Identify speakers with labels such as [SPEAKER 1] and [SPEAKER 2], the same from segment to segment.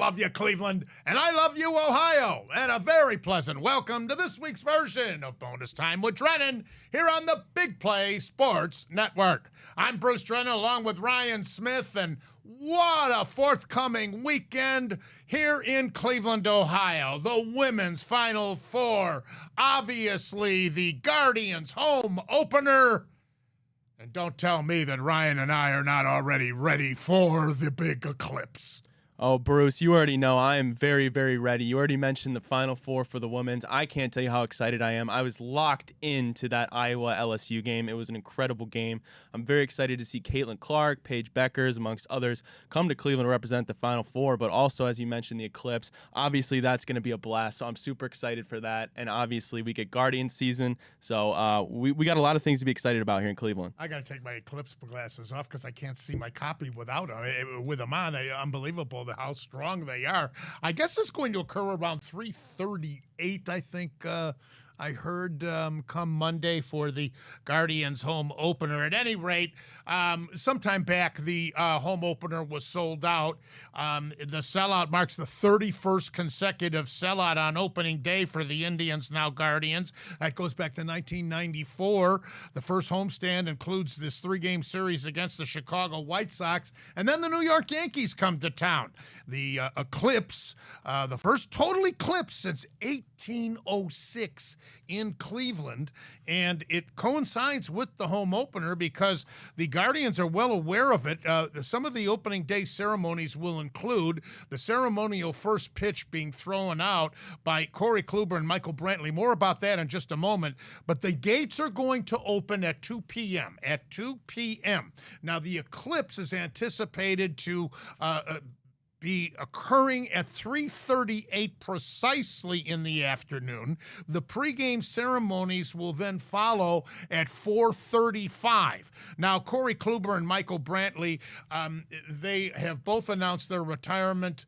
[SPEAKER 1] love you, Cleveland, and I love you, Ohio, and a very pleasant welcome to this week's version of Bonus Time with Drennan here on the Big Play Sports Network. I'm Bruce Drennan along with Ryan Smith, and what a forthcoming weekend here in Cleveland, Ohio. The women's Final Four, obviously the Guardians home opener. And don't tell me that Ryan and I are not already ready for the big eclipse.
[SPEAKER 2] Oh, Bruce, you already know I am very, very ready. You already mentioned the Final Four for the women's. I can't tell you how excited I am. I was locked into that Iowa-LSU game. It was an incredible game. I'm very excited to see Caitlin Clark, Paige Beckers, amongst others, come to Cleveland to represent the Final Four, but also, as you mentioned, the eclipse. Obviously, that's going to be a blast, so I'm super excited for that. And obviously, we get Guardians season, so we got a lot of things to be excited about here in Cleveland.
[SPEAKER 1] I got to take my eclipse glasses off because I can't see my copy without them. With them on, unbelievable how strong they are. I guess it's going to occur around 3:38, I think. I heard come Monday for the Guardians home opener. At any rate, sometime back, the home opener was sold out. The sellout marks the 31st consecutive sellout on opening day for the Indians, now Guardians. That goes back to 1994. The first homestand includes this three-game series against the Chicago White Sox, and then the New York Yankees come to town. The eclipse, the first total eclipse since 1806 in Cleveland, and it coincides with the home opener because the Guardians are well aware of it. Some of the opening day ceremonies will include the ceremonial first pitch being thrown out by Corey Kluber and Michael Brantley. More about that in just a moment, but the gates are going to open at 2 p.m. At 2 p.m. Now, the eclipse is anticipated to be occurring at 3:38 precisely in the afternoon. The pregame ceremonies will then follow at 4:35. Now, Corey Kluber and Michael Brantley, they have both announced their retirement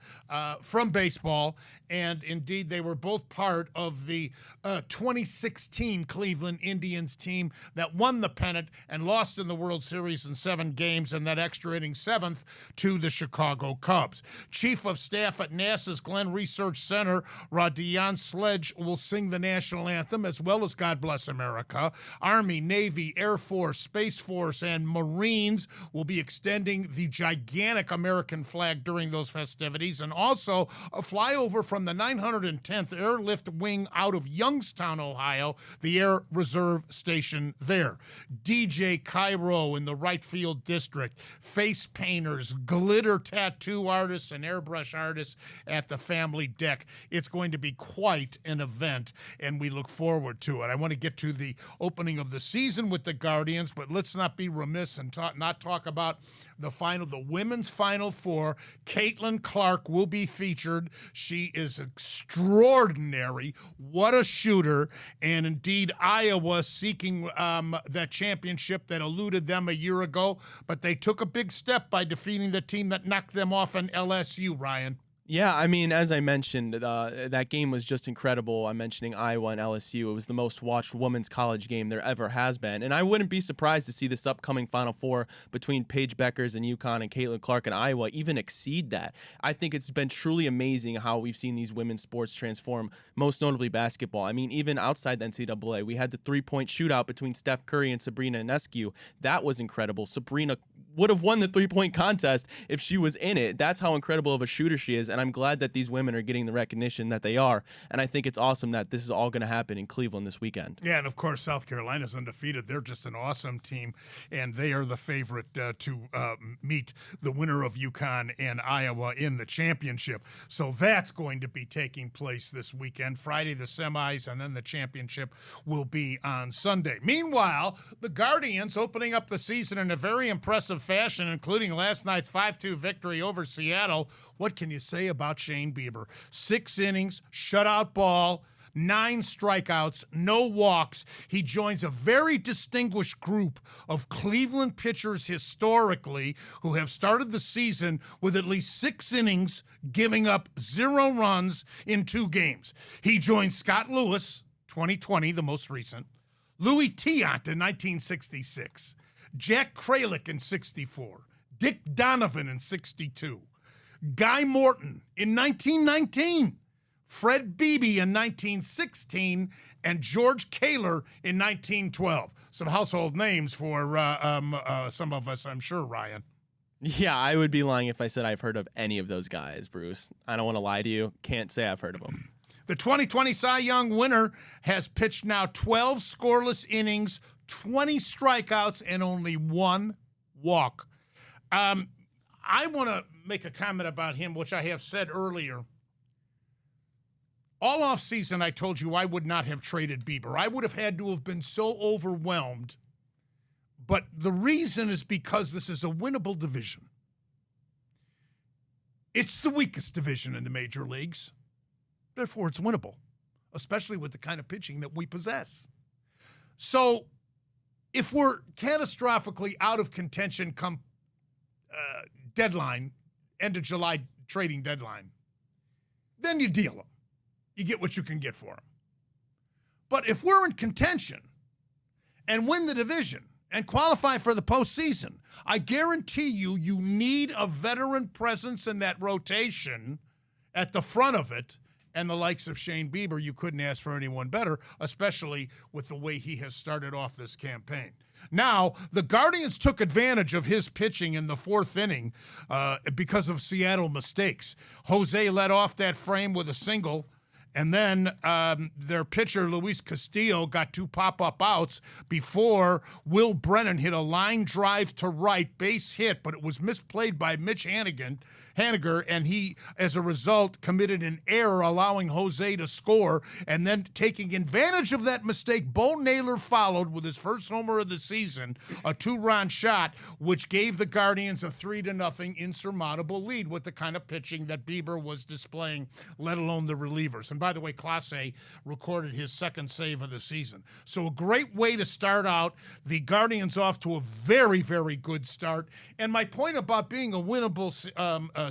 [SPEAKER 1] from baseball, and indeed they were both part of the 2016 Cleveland Indians team that won the pennant and lost in the World Series in 7 games, and that extra inning 7th to the Chicago Cubs. Chief of Staff at NASA's Glenn Research Center, Rodion Sledge, will sing the national anthem as well as God Bless America. Army, Navy, Air Force, Space Force, and Marines will be extending the gigantic American flag during those festivities, and also a flyover from the 910th Airlift Wing out of Youngstown, Ohio, the Air Reserve Station there. DJ Cairo in the right field district, face painters, glitter tattoo artists, and airbrush artists at the family deck. It's going to be quite an event, and we look forward to it. I want to get to the opening of the season with the Guardians, but let's not be remiss and not talk about the women's Final Four. Caitlin Clark will be featured. She is extraordinary. What a shooter. And indeed, Iowa seeking that championship that eluded them a year ago, but they took a big step by defeating the team that knocked them off in LSU, Ryan.
[SPEAKER 2] Yeah, I mean, as I mentioned, that game was just incredible. I'm mentioning Iowa and LSU. It was the most watched women's college game there ever has been. And I wouldn't be surprised to see this upcoming Final Four between Paige Beckers and UConn and Caitlin Clark and Iowa even exceed that. I think it's been truly amazing how we've seen these women's sports transform, most notably basketball. I mean, even outside the NCAA, we had the three-point shootout between Steph Curry and Sabrina Ionescu. That was incredible. Sabrina would have won the three-point contest if she was in it. That's how incredible of a shooter she is, and I'm glad that these women are getting the recognition that they are, and I think it's awesome that this is all going to happen in Cleveland this weekend.
[SPEAKER 1] Yeah, and of course, South Carolina's undefeated. They're just an awesome team, and they are the favorite to meet the winner of UConn and Iowa in the championship. So that's going to be taking place this weekend. Friday, the semis, and then the championship will be on Sunday. Meanwhile, the Guardians opening up the season in a very impressive fashion, including last night's 5-2 victory over Seattle. What can you say about Shane Bieber? 6 innings, shutout ball, 9 strikeouts, no walks. He joins a very distinguished group of Cleveland pitchers historically who have started the season with at least 6 innings, giving up 0 runs in 2 games. He joins Scott Lewis, 2020, the most recent, Louis Tiant in 1966, Jack Kralik in 64, Dick Donovan in 62, Guy Morton in 1919, Fred Beebe in 1916, and George Kaler in 1912. Some household names for some of us, I'm sure, Ryan.
[SPEAKER 2] Yeah, I would be lying if I said I've heard of any of those guys, Bruce. I don't want to lie to you. Can't say I've heard of them.
[SPEAKER 1] The 2020 Cy Young winner has pitched now 12 scoreless innings, 20 strikeouts, and only one walk. I want to make a comment about him, which I have said earlier. All offseason, I told you I would not have traded Bieber. I would have had to have been so overwhelmed. But the reason is because this is a winnable division. It's the weakest division in the major leagues. Therefore, it's winnable, especially with the kind of pitching that we possess. So if we're catastrophically out of contention come deadline, end of July trading deadline, then you deal them. You get what you can get for them. But if we're in contention and win the division and qualify for the postseason, I guarantee you need a veteran presence in that rotation at the front of it. And the likes of Shane Bieber, you couldn't ask for anyone better, especially with the way he has started off this campaign. Now, the Guardians took advantage of his pitching in the fourth inning because of Seattle mistakes. Jose led off that frame with a single, and then their pitcher, Luis Castillo, got two pop-up outs before Will Brennan hit a line drive to right, base hit, but it was misplayed by Mitch Haniger, and he, as a result, committed an error, allowing Jose to score. And then, taking advantage of that mistake, Bo Naylor followed with his first homer of the season, a two-run shot, which gave the Guardians a 3-0 insurmountable lead with the kind of pitching that Bieber was displaying, let alone the relievers. And by the way, Clase recorded his second save of the season. So a great way to start out. The Guardians off to a very, very good start. And my point about being a winnable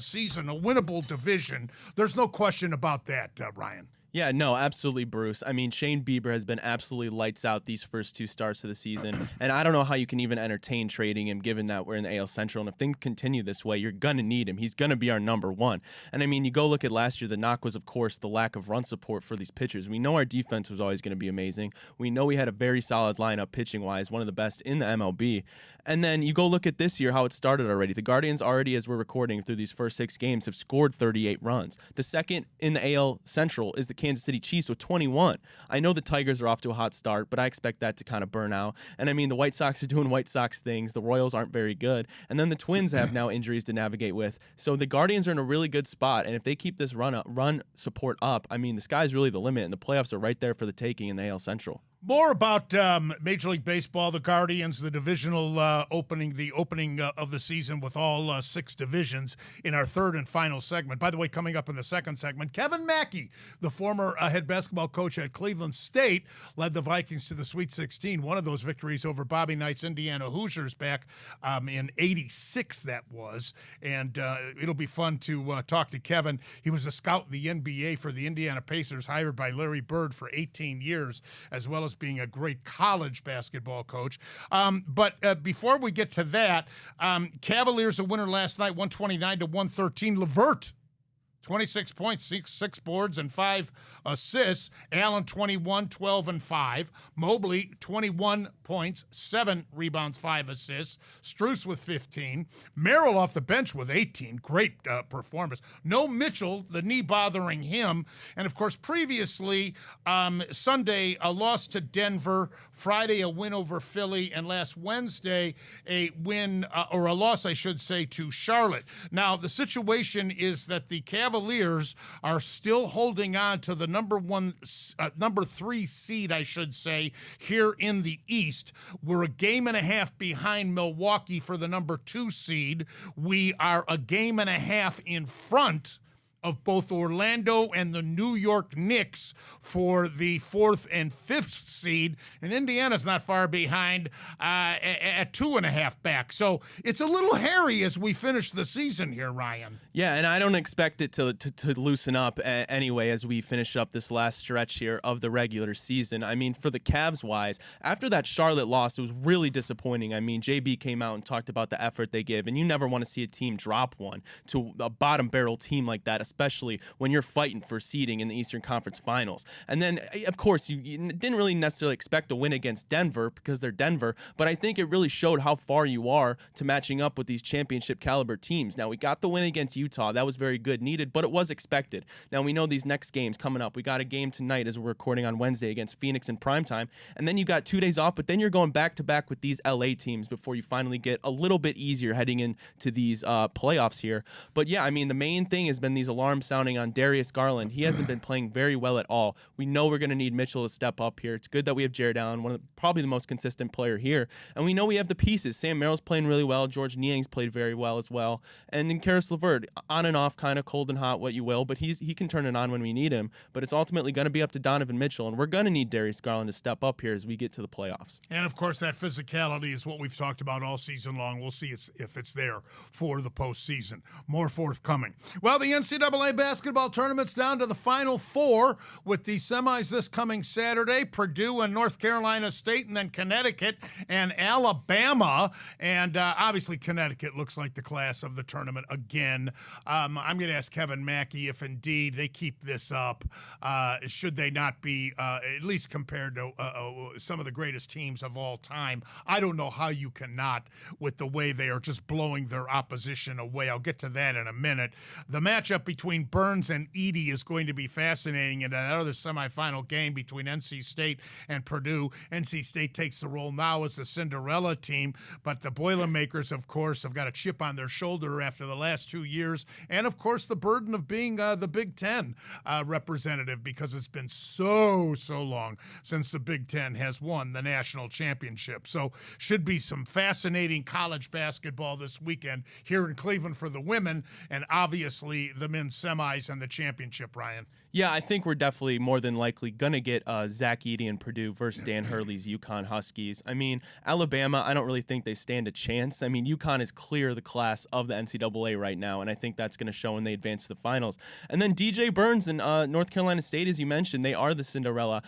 [SPEAKER 1] season, a winnable division, there's no question about that, Ryan.
[SPEAKER 2] Yeah, no, absolutely, Bruce. I mean, Shane Bieber has been absolutely lights out these first two starts of the season, and I don't know how you can even entertain trading him given that we're in the AL Central, and if things continue this way, you're going to need him. He's going to be our number one. And, I mean, you go look at last year, the knock was, of course, the lack of run support for these pitchers. We know our defense was always going to be amazing. We know we had a very solid lineup pitching-wise, one of the best in the MLB. And then you go look at this year, how it started already. The Guardians already, as we're recording through these first 6 games, have scored 38 runs. The second in the AL Central is the Kansas City Chiefs with 21. I know the Tigers are off to a hot start, but I expect that to kind of burn out. And I mean, the White Sox are doing White Sox things. The Royals aren't very good. And then the Twins have now injuries to navigate with. So the Guardians are in a really good spot. And if they keep this run support up, I mean, the sky's really the limit. And the playoffs are right there for the taking in the AL Central.
[SPEAKER 1] More about Major League Baseball, the Guardians, the divisional opening of the season with all 6 divisions in our third and final segment. By the way, coming up in the second segment, Kevin Mackey, the former head basketball coach at Cleveland State, led the Vikings to the Sweet 16. One of those victories over Bobby Knight's Indiana Hoosiers back in '86, that was. And it'll be fun to talk to Kevin. He was a scout in the NBA for the Indiana Pacers, hired by Larry Bird for 18 years, as well as being a great college basketball coach. But before we get to that, Cavaliers a winner last night, 129-113. LeVert, 26 points, 6 boards, and 5 assists. Allen, 21, 12, and 5. Mobley, 21 points, 7 rebounds, 5 assists. Strus with 15. Merrill off the bench with 18. Great performance. No Mitchell, the knee bothering him. And, of course, previously, Sunday, a loss to Denver. Friday, a win over Philly. And last Wednesday, a win, or a loss, I should say, to Charlotte. Now, the situation is that the Cavaliers are still holding on to the number 3 seed, I should say, here in the East. We're a game and a half behind Milwaukee for the number 2 seed. We are a game and a half in front of both Orlando and the New York Knicks for the 4th and 5th seed, and Indiana's not far behind at 2.5 back. So it's a little hairy as we finish the season here, Ryan.
[SPEAKER 2] Yeah, and I don't expect it to loosen up anyway as we finish up this last stretch here of the regular season. I mean, for the Cavs-wise, after that Charlotte loss, it was really disappointing. I mean, JB came out and talked about the effort they give, and you never want to see a team drop one to a bottom barrel team like that, especially when you're fighting for seeding in the Eastern Conference Finals. And then, of course, you didn't really necessarily expect a win against Denver because they're Denver, but I think it really showed how far you are to matching up with these championship caliber teams. Now, we got the win against Utah. That was very good, needed, but it was expected. Now, we know these next games coming up. We got a game tonight as we're recording on Wednesday against Phoenix in primetime, and then you got 2 days off, but then you're going back-to-back with these LA teams before you finally get a little bit easier heading into these playoffs here. But yeah, I mean, the main thing has been these alarms sounding on Darius Garland. He hasn't been playing very well at all. We know we're going to need Mitchell to step up here. It's good that we have Jared Allen, probably the most consistent player here. And we know we have the pieces. Sam Merrill's playing really well. George Niang's played very well as well. And then Karis LeVert, on and off, kind of cold and hot, what you will, but he can turn it on when we need him. But it's ultimately going to be up to Donovan Mitchell, and we're going to need Darius Garland to step up here as we get to the playoffs.
[SPEAKER 1] And, of course, that physicality is what we've talked about all season long. We'll see if it's there for the postseason. More forthcoming. Well, the NCAA basketball tournament's down to the Final Four with the semis this coming Saturday. Purdue and North Carolina State, and then Connecticut and Alabama. And obviously Connecticut looks like the class of the tournament again. I'm going to ask Kevin Mackey if indeed they keep this up. Should they not be, at least compared to some of the greatest teams of all time? I don't know how you cannot with the way they are just blowing their opposition away. I'll get to that in a minute. The matchup between Burns and Edey is going to be fascinating in that other semifinal game between NC State and Purdue. NC State takes the role now as the Cinderella team, but the Boilermakers, of course, have got a chip on their shoulder after the last 2 years, and of course the burden of being the Big Ten representative, because it's been so long since the Big Ten has won the national championship. So should be some fascinating college basketball this weekend here in Cleveland for the women, and obviously the men's semis and the championship, Ryan.
[SPEAKER 2] Yeah, I think we're definitely more than likely going to get Zach Edey and Purdue versus Dan Hurley's UConn Huskies. I mean, Alabama, I don't really think they stand a chance. I mean, UConn is clear the class of the NCAA right now, and I think that's going to show when they advance to the finals. And then DJ Burns and North Carolina State, as you mentioned, they are the Cinderella.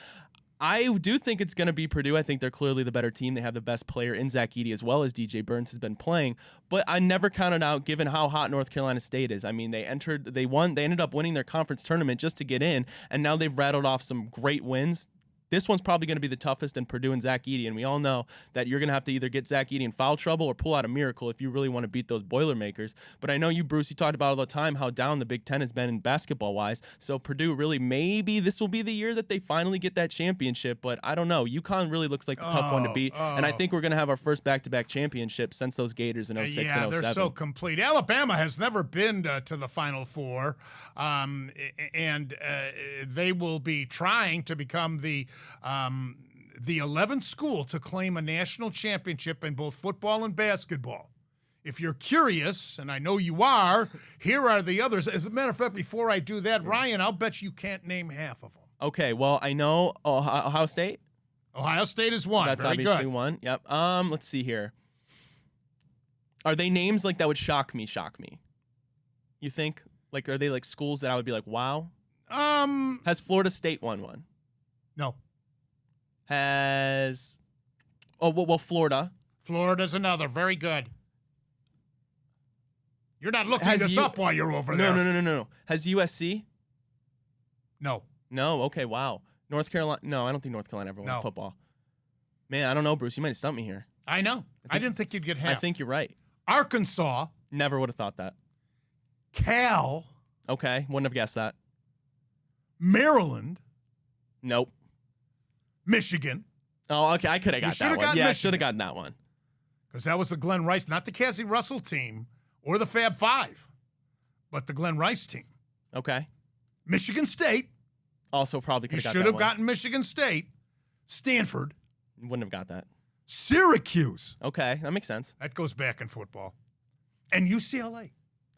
[SPEAKER 2] I do think it's going to be Purdue. I think they're clearly the better team. They have the best player in Zach Edey as well as DJ Burns has been playing. But I never counted out given how hot North Carolina State is. I mean, they ended up winning their conference tournament just to get in, and now they've rattled off some great wins. This one's probably going to be the toughest in Purdue and Zach Edey, and we all know that you're going to have to either get Zach Edey in foul trouble or pull out a miracle if you really want to beat those Boilermakers. But I know you, Bruce, you talked about all the time how down the Big Ten has been in basketball-wise, so Purdue really, maybe this will be the year that they finally get that championship, but I don't know. UConn really looks like the tough one to beat, and I think we're going to have our first back-to-back championship since those Gators in 06 and 07.
[SPEAKER 1] Yeah, they're so complete. Alabama has never been to the Final Four, and they will be trying to become the 11th school to claim a national championship in both football and basketball. If you're curious, and I know you are, here are the others. As a matter of fact, before I do that, Ryan, I'll bet you can't name half of them.
[SPEAKER 2] Okay, well, I know Ohio State.
[SPEAKER 1] Ohio State is one.
[SPEAKER 2] That's
[SPEAKER 1] very
[SPEAKER 2] obviously
[SPEAKER 1] good.
[SPEAKER 2] One. Yep. Let's see here. Are they names like that would shock me? You think? Like, are they like schools that I would be like, wow? Has Florida State won one?
[SPEAKER 1] No.
[SPEAKER 2] Has Florida.
[SPEAKER 1] Florida's another. Very good. You're not looking this up while you're over there.
[SPEAKER 2] No. Has USC?
[SPEAKER 1] No.
[SPEAKER 2] No. Okay. Wow. North Carolina. No, I don't think North Carolina ever won football. Man, I don't know, Bruce. You might have stumped me here.
[SPEAKER 1] I know. I didn't think you'd get half.
[SPEAKER 2] I think you're right.
[SPEAKER 1] Arkansas.
[SPEAKER 2] Never would have thought that.
[SPEAKER 1] Cal.
[SPEAKER 2] Okay. Wouldn't have guessed that.
[SPEAKER 1] Maryland.
[SPEAKER 2] Nope.
[SPEAKER 1] Michigan.
[SPEAKER 2] Oh, okay. I could have got that one. Yeah, I should have gotten that one.
[SPEAKER 1] Because that was the Glenn Rice, not the Cassie Russell team or the Fab Five, but the Glenn Rice team.
[SPEAKER 2] Okay.
[SPEAKER 1] Michigan State.
[SPEAKER 2] Also probably could have got that one.
[SPEAKER 1] You should have gotten Michigan State. Stanford.
[SPEAKER 2] Wouldn't have got that.
[SPEAKER 1] Syracuse.
[SPEAKER 2] Okay. That makes sense.
[SPEAKER 1] That goes back in football. And UCLA.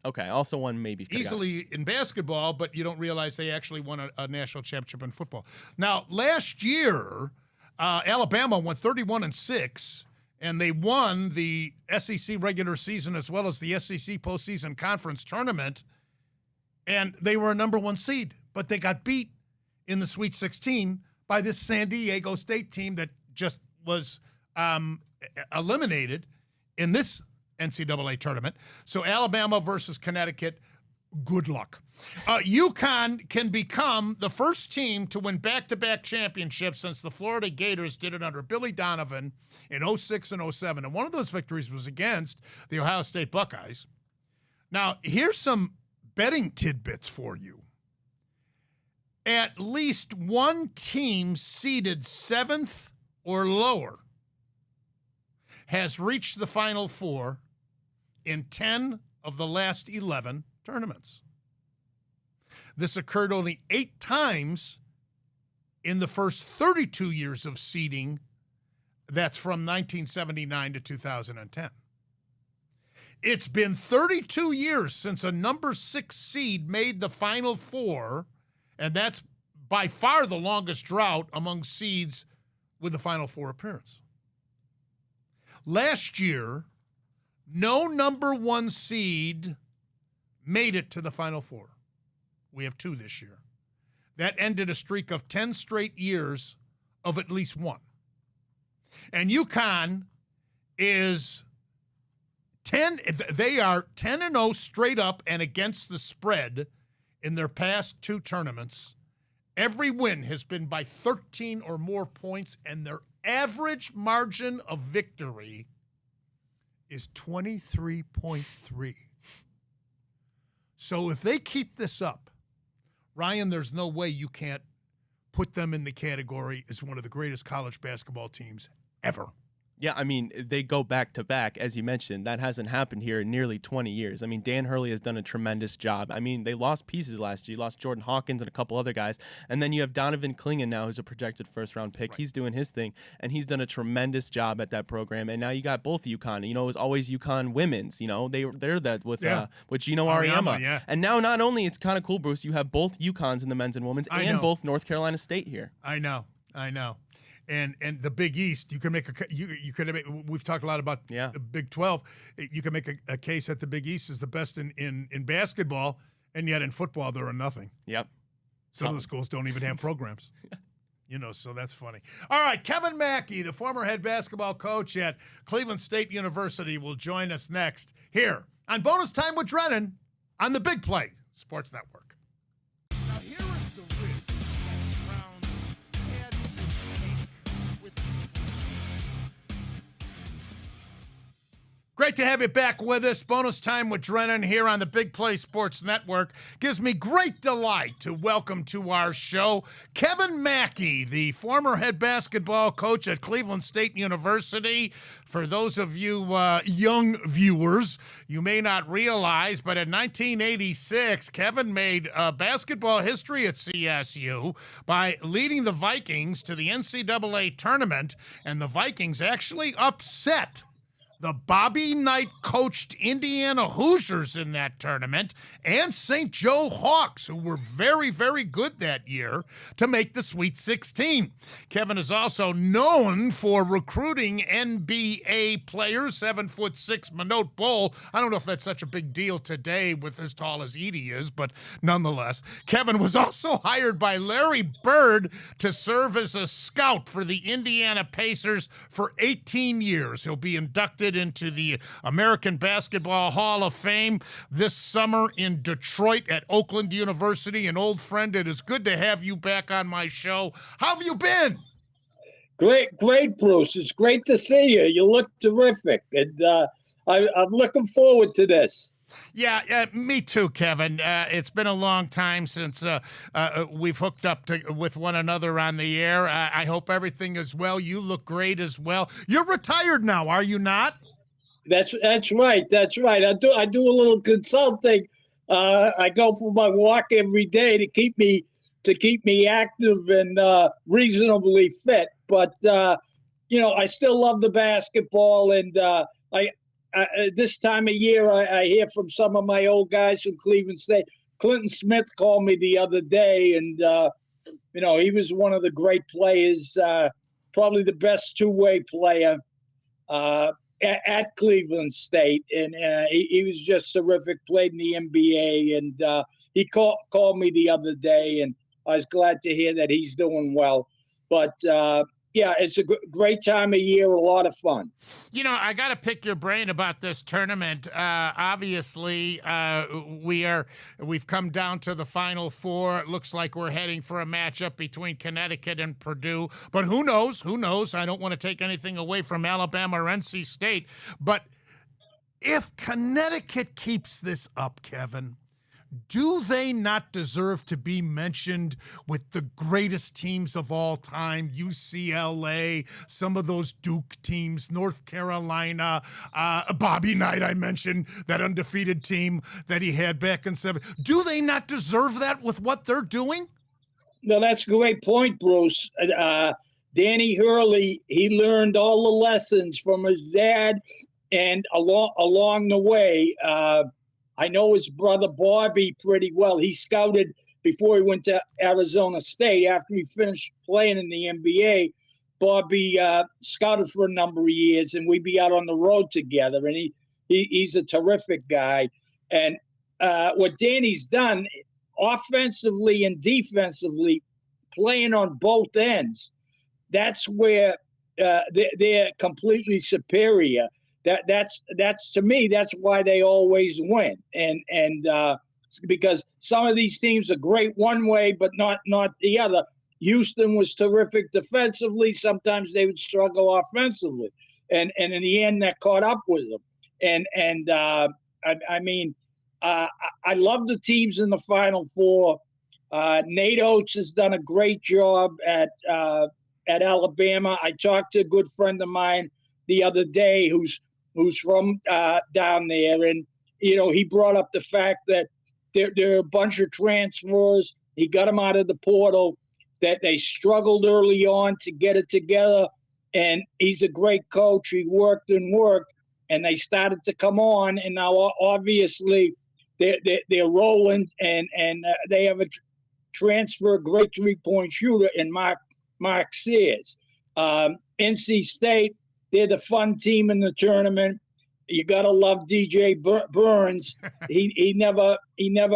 [SPEAKER 2] Okay, also won maybe.
[SPEAKER 1] Easily in basketball, but you don't realize they actually won a national championship in football. Now, last year, Alabama went 31-6, and they won the SEC regular season as well as the SEC postseason conference tournament, and they were a number 1 seed, but they got beat in the Sweet 16 by this San Diego State team that just was eliminated in this NCAA tournament. So Alabama versus Connecticut, good luck. UConn can become the first team to win back-to-back championships since the Florida Gators did it under Billy Donovan in 06 and 07. And one of those victories was against the Ohio State Buckeyes. Now, here's some betting tidbits for you. At least one team seeded 7th or lower has reached the Final Four in 10 of the last 11 tournaments. This occurred only 8 times in the first 32 years of seeding. That's from 1979 to 2010. It's been 32 years since a number 6 seed made the Final Four, and that's by far the longest drought among seeds with the Final Four appearance. Last year, no number 1 seed made it to the Final Four. We have 2 this year. That ended a streak of 10 straight years of at least 1. And UConn is 10. They are 10-0 straight up and against the spread in their past 2 tournaments. Every win has been by 13 or more points, and their average margin of victory is 23.3. So if they keep this up, Ryan, there's no way you can't put them in the category as one of the greatest college basketball teams ever.
[SPEAKER 2] Yeah, I mean, they go back to back, as you mentioned. That hasn't happened here in nearly 20 years. I mean, Dan Hurley has done a tremendous job. I mean, they lost pieces last year. You lost Jordan Hawkins and a couple other guys. And then you have Donovan Clingan now, who's a projected first-round pick. Right. He's doing his thing, and he's done a tremendous job at that program. And now you got both UConn. You know, it was always UConn women's. You know, they're that with Gino Auriemma. Yeah. And now not only, it's kind of cool, Bruce, you have both UConns in the men's and women's and both North Carolina State here. I know. And the Big East, you can make we've talked a lot about the Big 12. You can make a case that the Big East is the best in basketball, and yet in football they're a nothing. Yep. Some of the schools don't even have programs. You know, so that's funny. All right, Kevin Mackey, the former head basketball coach at Cleveland State University, will join us next here on Bonus Time with Drennan on the Big Play Sports Network. Now here is the risk that Brown had to take with. Great to have you back with us. Bonus Time with Drennan here on the Big Play Sports Network. Gives me great delight to welcome to our show Kevin Mackey, the former head basketball coach at Cleveland State University. For those of you young viewers, you may not realize, but in 1986, Kevin made basketball history at CSU by leading the Vikings to the NCAA tournament, and the Vikings actually upset the Bobby Knight-coached Indiana Hoosiers in that tournament and St. Joe Hawks, who were very, very good that year, to make the Sweet 16. Kevin is also known for recruiting NBA players, 7'6" Minot Bull. I don't know if that's such a big deal today with as tall as Edie is, but nonetheless. Kevin was also hired by Larry Bird to serve as a scout for the Indiana Pacers for 18 years. He'll be inducted into the American Basketball Hall of Fame this summer in Detroit at Oakland University. An old friend, it is good to have you back on my show. How have you been?
[SPEAKER 3] Great, Bruce. It's great to see you. You look terrific, and I'm looking forward to this.
[SPEAKER 1] Yeah, me too, Kevin. It's been a long time since we've hooked up with one another on the air. I hope everything is well. You look great as well. You're retired now, are you not?
[SPEAKER 3] That's right. I do a little consulting. I go for my walk every day to keep me active and reasonably fit. But I still love the basketball, and this time of year, I hear from some of my old guys from Cleveland State. Clinton Smith called me the other day, and he was one of the great players, probably the best two-way player at Cleveland State, and he was just terrific. Played in the NBA, and he called me the other day, and I was glad to hear that he's doing well. But yeah, it's a great time of year, a lot of fun.
[SPEAKER 1] I got to pick your brain about this tournament. Obviously, we've come down to the Final Four. It looks like we're heading for a matchup between Connecticut and Purdue. But who knows? Who knows? I don't want to take anything away from Alabama or NC State. But if Connecticut keeps this up, Kevin, do they not deserve to be mentioned with the greatest teams of all time? UCLA, some of those Duke teams, North Carolina, Bobby Knight, I mentioned, that undefeated team that he had back in 7. Do they not deserve that with what they're doing?
[SPEAKER 3] No, that's a great point, Bruce. Danny Hurley, he learned all the lessons from his dad, and along the way, I know his brother Bobby pretty well. He scouted before he went to Arizona State. After he finished playing in the NBA, Bobby scouted for a number of years, and we'd be out on the road together. And he's a terrific guy. And what Danny's done, offensively and defensively, playing on both ends, that's where they're completely superior. That's to me, that's why they always win. And because some of these teams are great one way, but not the other. Houston was terrific defensively. Sometimes they would struggle offensively. And in the end, that caught up with them. I love the teams in the Final Four. Nate Oates has done a great job at Alabama. I talked to a good friend of mine the other day who's from down there, and he brought up the fact that there are a bunch of transfers. He got them out of the portal, that they struggled early on to get it together, and he's a great coach. He worked, and they started to come on, and now obviously they're rolling, and they have a great 3-point shooter in Mark Sears. NC State, they're the fun team in the tournament. You gotta love DJ Burns. He never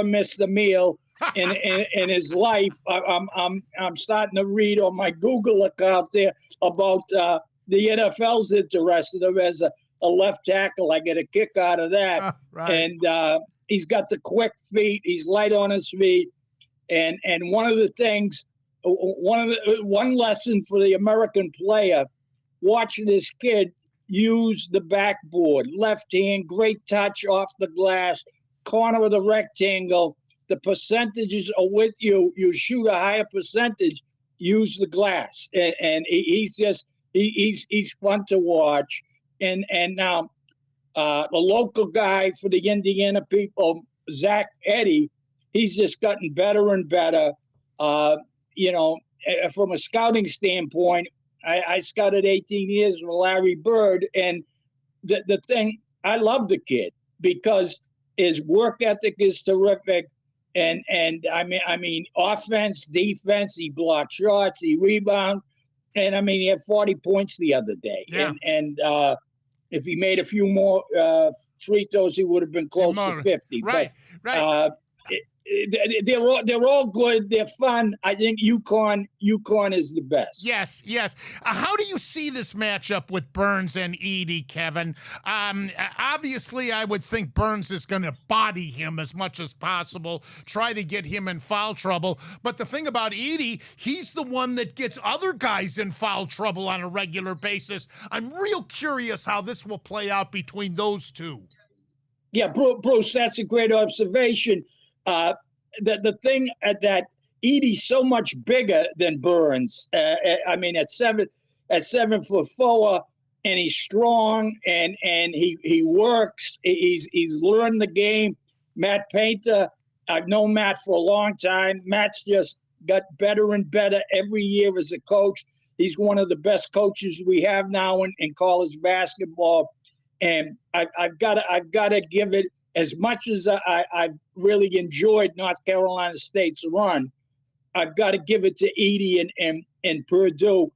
[SPEAKER 3] missed a meal in his life. I'm starting to read on my Google account there about the NFL's interested in him as a left tackle. I get a kick out of that.
[SPEAKER 1] Right.
[SPEAKER 3] And he's got the quick feet. He's light on his feet. And one of the things, one lesson for the American player, watching this kid use the backboard, left hand, great touch off the glass, corner of the rectangle. The percentages are with you. You shoot a higher percentage, use the glass. And he's fun to watch. And now the local guy for the Indiana people, Zach Eddy, he's just gotten better and better. From a scouting standpoint, I scouted 18 years with Larry Bird, and the thing, I love the kid because his work ethic is terrific, and I mean offense, defense, he blocked shots, he rebounded, and he had 40 points the other day.
[SPEAKER 1] Yeah.
[SPEAKER 3] And if he made a few more free throws, he would have been close to 50.
[SPEAKER 1] Right.
[SPEAKER 3] They're all good. They're fun. I think UConn is the best.
[SPEAKER 1] Yes. How do you see this matchup with Burns and Edey, Kevin? Obviously, I would think Burns is going to body him as much as possible, try to get him in foul trouble. But the thing about Edey, he's the one that gets other guys in foul trouble on a regular basis. I'm real curious how this will play out between those two.
[SPEAKER 3] Yeah, Bruce, that's a great observation. The thing that Edey's so much bigger than Burns. At 7'4", and he's strong, and he works. He's learned the game. Matt Painter, I've known Matt for a long time. Matt's just got better and better every year as a coach. He's one of the best coaches we have now in college basketball. And I've got to give it, as much as I've really enjoyed North Carolina State's run, I've got to give it to Edie and Purdue.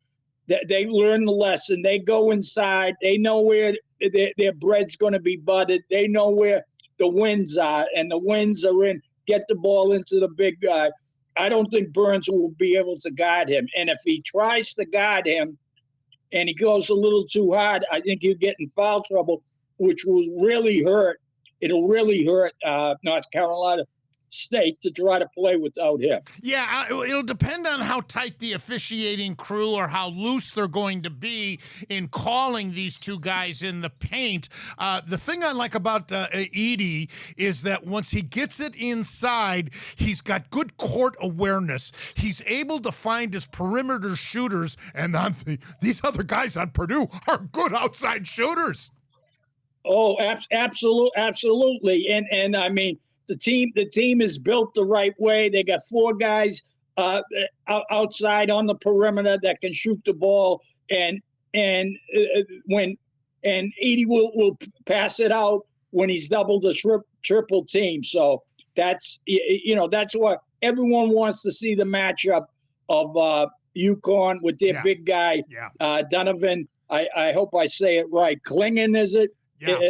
[SPEAKER 3] They learn the lesson. They go inside. They know where their bread's going to be buttered. They know where the wins are, and the wins are in. Get the ball into the big guy. I don't think Burns will be able to guard him. And if he tries to guard him and he goes a little too hard, I think he'll get in foul trouble, which will really hurt. It'll really hurt North Carolina State to try to play without him.
[SPEAKER 1] Yeah, it'll depend on how tight the officiating crew or how loose they're going to be in calling these two guys in the paint. The thing I like about Edie is that once he gets it inside, he's got good court awareness. He's able to find his perimeter shooters, and these other guys on Purdue are good outside shooters.
[SPEAKER 3] Oh, absolutely. And I mean, the team is built the right way. They got 4 guys outside on the perimeter that can shoot the ball, and Edie will pass it out when he's double the triple team. So that's what everyone wants to see, the matchup of UConn with their big guy Donovan. I hope I say it right. Klingon, is it? Yeah.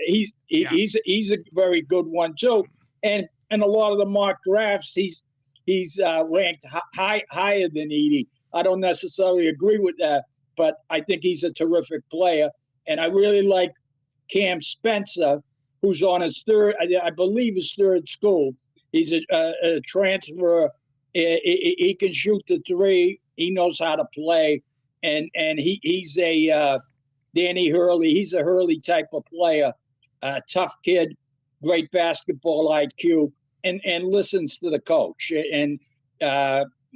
[SPEAKER 3] He's a very good one too. And a lot of the mock drafts, he's ranked higher than Edie. I don't necessarily agree with that, but I think he's a terrific player. And I really like Cam Spencer, who's on his I believe his third school. He's a transfer. He can shoot the 3. He knows how to play, and he's a Danny Hurley. He's a Hurley type of player, tough kid. Great basketball IQ, and listens to the coach. And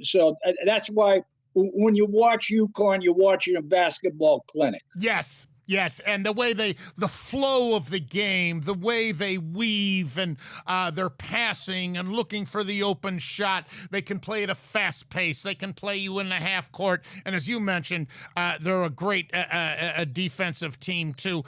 [SPEAKER 3] so that's why when you watch UConn, you're watching a basketball clinic.
[SPEAKER 1] Yes. Yes, and the way the flow of the game, the way they weave, and they're passing and looking for the open shot. They can play at a fast pace. They can play you in the half court. And as you mentioned, they're a great defensive team too.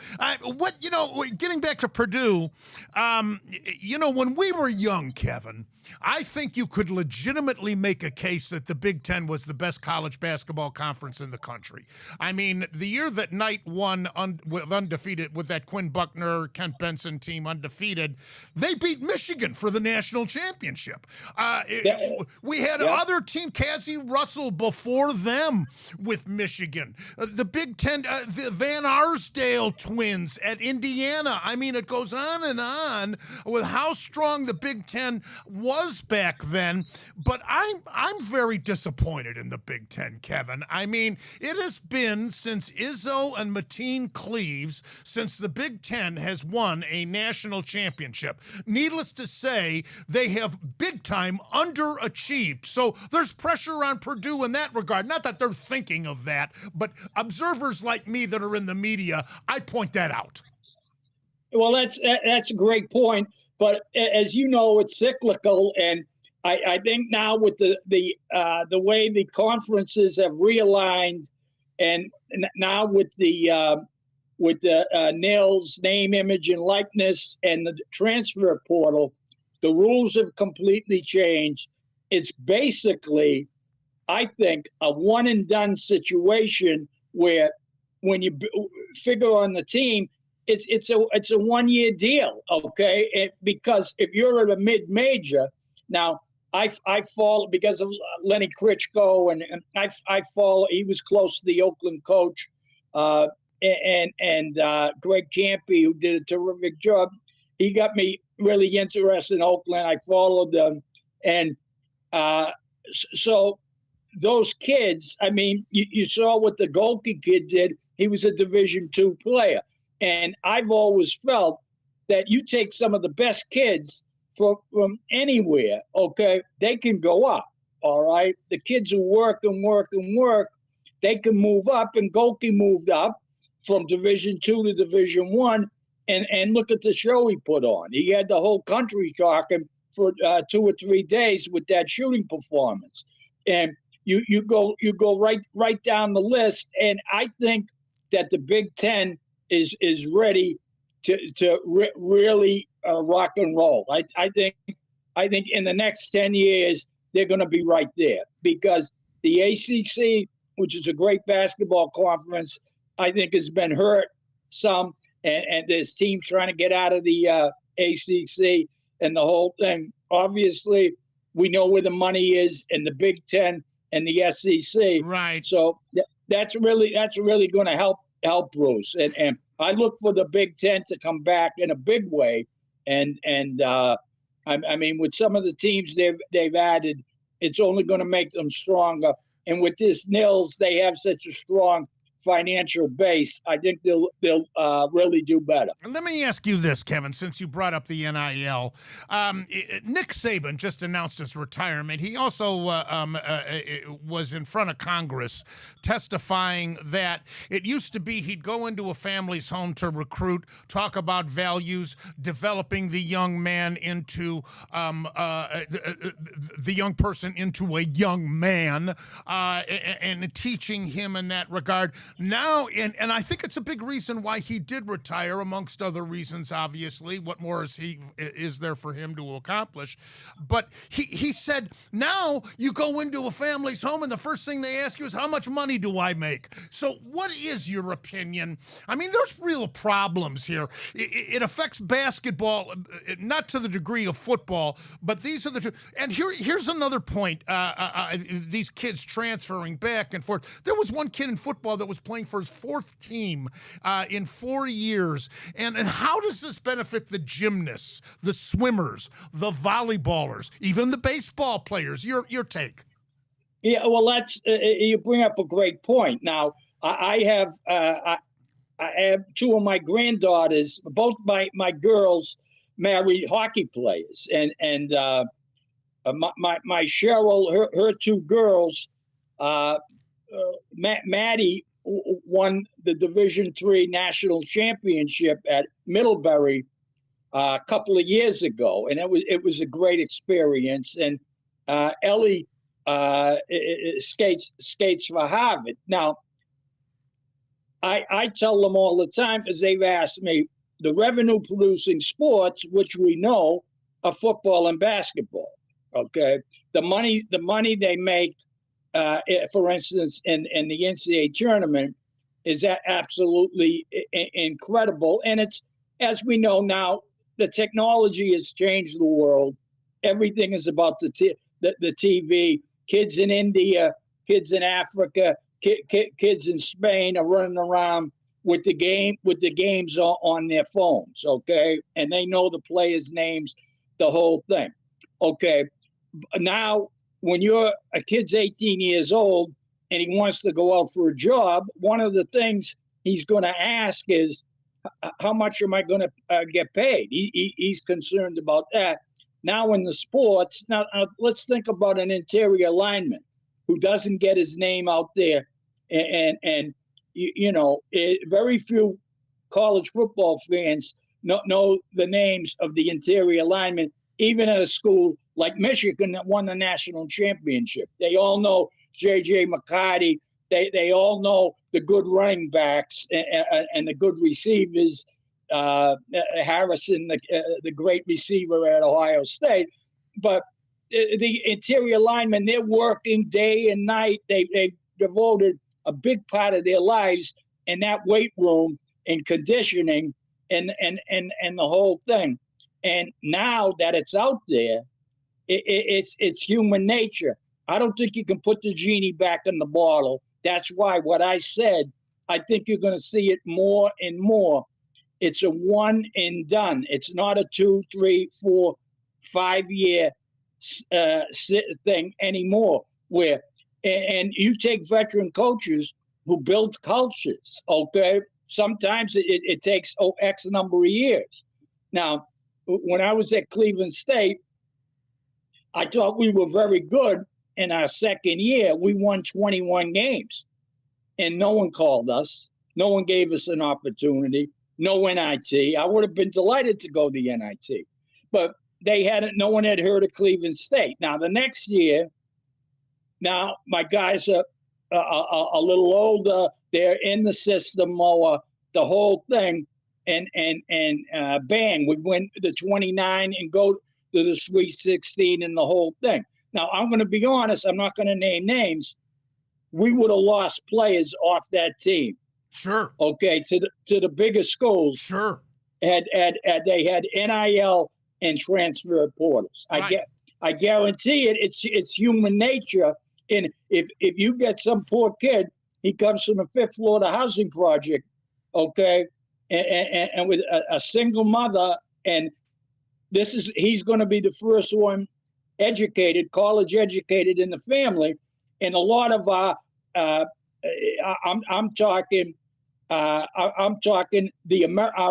[SPEAKER 1] Getting back to Purdue, when we were young, Kevin, I think you could legitimately make a case that the Big Ten was the best college basketball conference in the country. I mean, the year that Knight won undefeated with that Quinn Buckner, Kent Benson team undefeated, they beat Michigan for the national championship. We had other team, Cassie Russell, before them with Michigan. The Big Ten, the Van Arsdale twins at Indiana. I mean, it goes on with how strong the Big Ten was back then, but I'm very disappointed in the Big Ten, Kevin. I mean, it has been since Izzo and Mateen Cleaves since the Big Ten has won a national championship. Needless to say, they have big time underachieved. So there's pressure on Purdue in that regard. Not that they're thinking of that, but observers like me that are in the media, I point that out.
[SPEAKER 3] Well, that's a great point. But as you know, it's cyclical, and I think now with the way the conferences have realigned, and now with the NILs, name, image, and likeness, and the transfer portal, the rules have completely changed. It's basically, I think, a one and done situation where when you figure on the team, it's a 1 year deal, okay? Because if you're at a mid-major, now I follow because of Lenny Kritschko, and I follow. He was close to the Oakland coach, and Greg Campy, who did a terrific job. He got me really interested in Oakland. I followed them, and so those kids. I mean, you saw what the Golke kid did. He was a Division II player. And I've always felt that you take some of the best kids from anywhere, okay, they can go up, all right? The kids who work and work and work, they can move up, and Golke moved up from Division II to Division I, and look at the show he put on. He had the whole country talking for 2 or 3 days with that shooting performance. And you go right down the list, and I think that the Big Ten is ready really rock and roll. I think in the next 10 years they're going to be right there, because the ACC, which is a great basketball conference, I think has been hurt some, and there's teams trying to get out of the ACC and the whole thing. Obviously, we know where the money is in the Big Ten and the SEC.
[SPEAKER 1] Right.
[SPEAKER 3] So that's really going to help Bruce. And I look for the Big Ten to come back in a big way. And I mean, with some of the teams they've added, it's only going to make them stronger. And with this Nils, they have such a strong financial base. I think they'll really do better.
[SPEAKER 1] Let me ask you this, Kevin, since you brought up the NIL. Nick Saban just announced his retirement. He also was in front of Congress testifying that it used to be he'd go into a family's home to recruit, talk about values, developing the young man into the young person into a young man, and teaching him in that regard. Now, and I think it's a big reason why he did retire, amongst other reasons, obviously. What more is there for him to accomplish? But he said, now you go into a family's home and the first thing they ask you is, how much money do I make? So what is your opinion? I mean, there's real problems here. It affects basketball, not to the degree of football, but these are the two. And here's another point. These kids transferring back and forth. There was one kid in football that was playing for his fourth team in 4 years. And how does this benefit the gymnasts, the swimmers, the volleyballers, even the baseball players? Your take.
[SPEAKER 3] Yeah, well, that's you bring up a great point. Now, I have two of my granddaughters, both my girls married hockey players, and my Cheryl, her two girls, Maddie won the Division III national championship at Middlebury a couple of years ago, and it was a great experience. And Ellie skates for Harvard. Now, I tell them all the time, because they've asked me, the revenue-producing sports, which we know, are football and basketball. Okay, the money they make, for instance, in the NCAA tournament, is absolutely incredible. And it's, as we know now, the technology has changed the world. Everything is about the TV. Kids in India, kids in Africa, kids in Spain are running around with the games on their phones. Okay, and they know the players' names, the whole thing. Okay, now, when a kid's 18 years old and he wants to go out for a job, one of the things he's going to ask is, how much am I going to get paid? He's concerned about that. Now in the sports, now let's think about an interior lineman who doesn't get his name out there. And very few college football fans know the names of the interior linemen, even at a school like Michigan that won the national championship. They all know J.J. McCarty. They all know the good running backs and the good receivers. Harrison, the great receiver at Ohio State. But the interior linemen, they're working day and night. They've devoted a big part of their lives in that weight room and conditioning and the whole thing. And now that it's out there, it's human nature. I don't think you can put the genie back in the bottle. That's why what I said, I think you're going to see it more and more. It's a one and done. It's not a 2, 3, 4, 5 year thing anymore. And you take veteran coaches who build cultures. Okay, sometimes it takes X number of years. Now, when I was at Cleveland State, I thought we were very good. In our second year, we won 21 games, and no one called us. No one gave us an opportunity. No NIT. I would have been delighted to go to the NIT, but no one had heard of Cleveland State. Now, the next year, now my guys are a little older. They're in the system more, the whole thing. bang, we win the 29 and go to the Sweet 16 and the whole thing. Now, I'm going to be honest. I'm not going to name names. We would have lost players off that team.
[SPEAKER 1] Sure.
[SPEAKER 3] Okay, to the bigger schools.
[SPEAKER 1] Sure.
[SPEAKER 3] They had NIL and transfer portals.
[SPEAKER 1] Right.
[SPEAKER 3] I guarantee it. It's human nature. And if you get some poor kid, he comes from the 5th floor of the housing project, okay, and with a single mother, and he's going to be the first one educated, college educated in the family, and a lot of our I'm talking our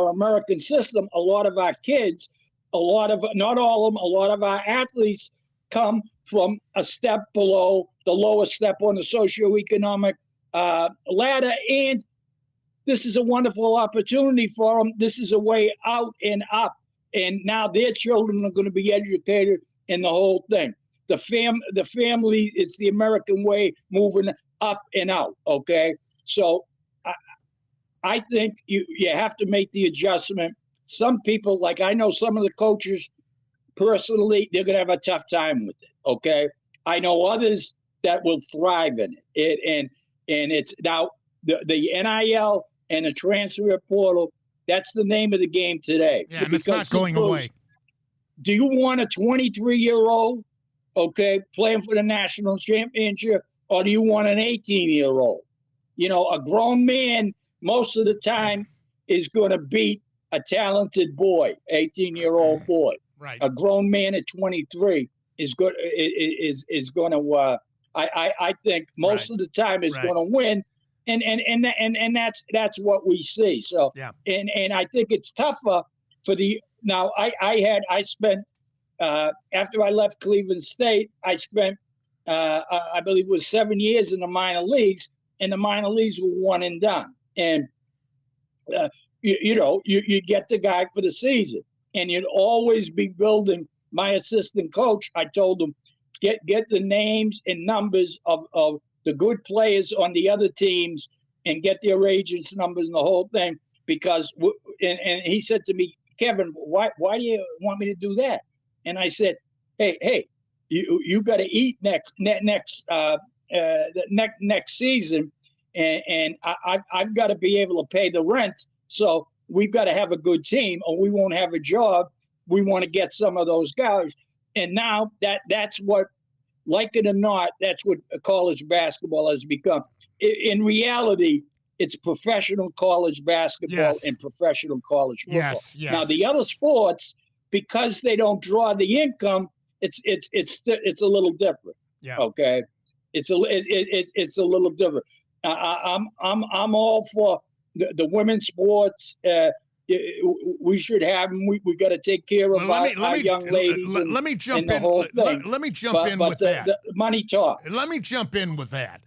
[SPEAKER 3] American system. A lot of our kids, not all of them, a lot of our athletes come from a step below the lowest step on the socioeconomic ladder, and this is a wonderful opportunity for them. This is a way out and up, and now their children are going to be educated in the whole thing. The family, it's the American way, moving up and out. Okay, so I think you have to make the adjustment. Some people, like I know some of the coaches personally, they're going to have a tough time with it. Okay, I know others that will thrive in it. And it's now the NIL and the transfer portal. That's the name of the game today.
[SPEAKER 1] Yeah, and it's not going away.
[SPEAKER 3] Do you want a 23-year-old, okay, playing for the national championship, or do you want an 18-year-old? You know, a grown man most of the time is going to beat a talented boy, 18-year-old boy.
[SPEAKER 1] Right.
[SPEAKER 3] A grown man at 23 is good. Is going to. I think most of the time is going to win, and that's what we see. So
[SPEAKER 1] yeah.
[SPEAKER 3] And I think it's tougher for the. Now I spent after I left Cleveland State, I spent I believe it was 7 years in the minor leagues, and the minor leagues were one and done. And you get the guy for the season, and you'd always be building. My assistant coach, I told him, get the names and numbers of the good players on the other teams, and get their agents' numbers and the whole thing. Because and he said to me, Kevin, why do you want me to do that? And I said, hey, you got to eat next season, and I've got to be able to pay the rent. So we've got to have a good team, or we won't have a job. We want to get some of those guys. And now that's what, like it or not, that's what college basketball has become. In reality, it's professional college basketball and professional college football.
[SPEAKER 1] Yes.
[SPEAKER 3] Now the other sports, because they don't draw the income, it's a little different.
[SPEAKER 1] Yeah.
[SPEAKER 3] Okay. It's a little different. I'm all for the women's sports. We should have them. We got to take care of our young ladies.
[SPEAKER 1] Let me jump in. Let me jump in with that.
[SPEAKER 3] The money talks.
[SPEAKER 1] Let me jump in with that.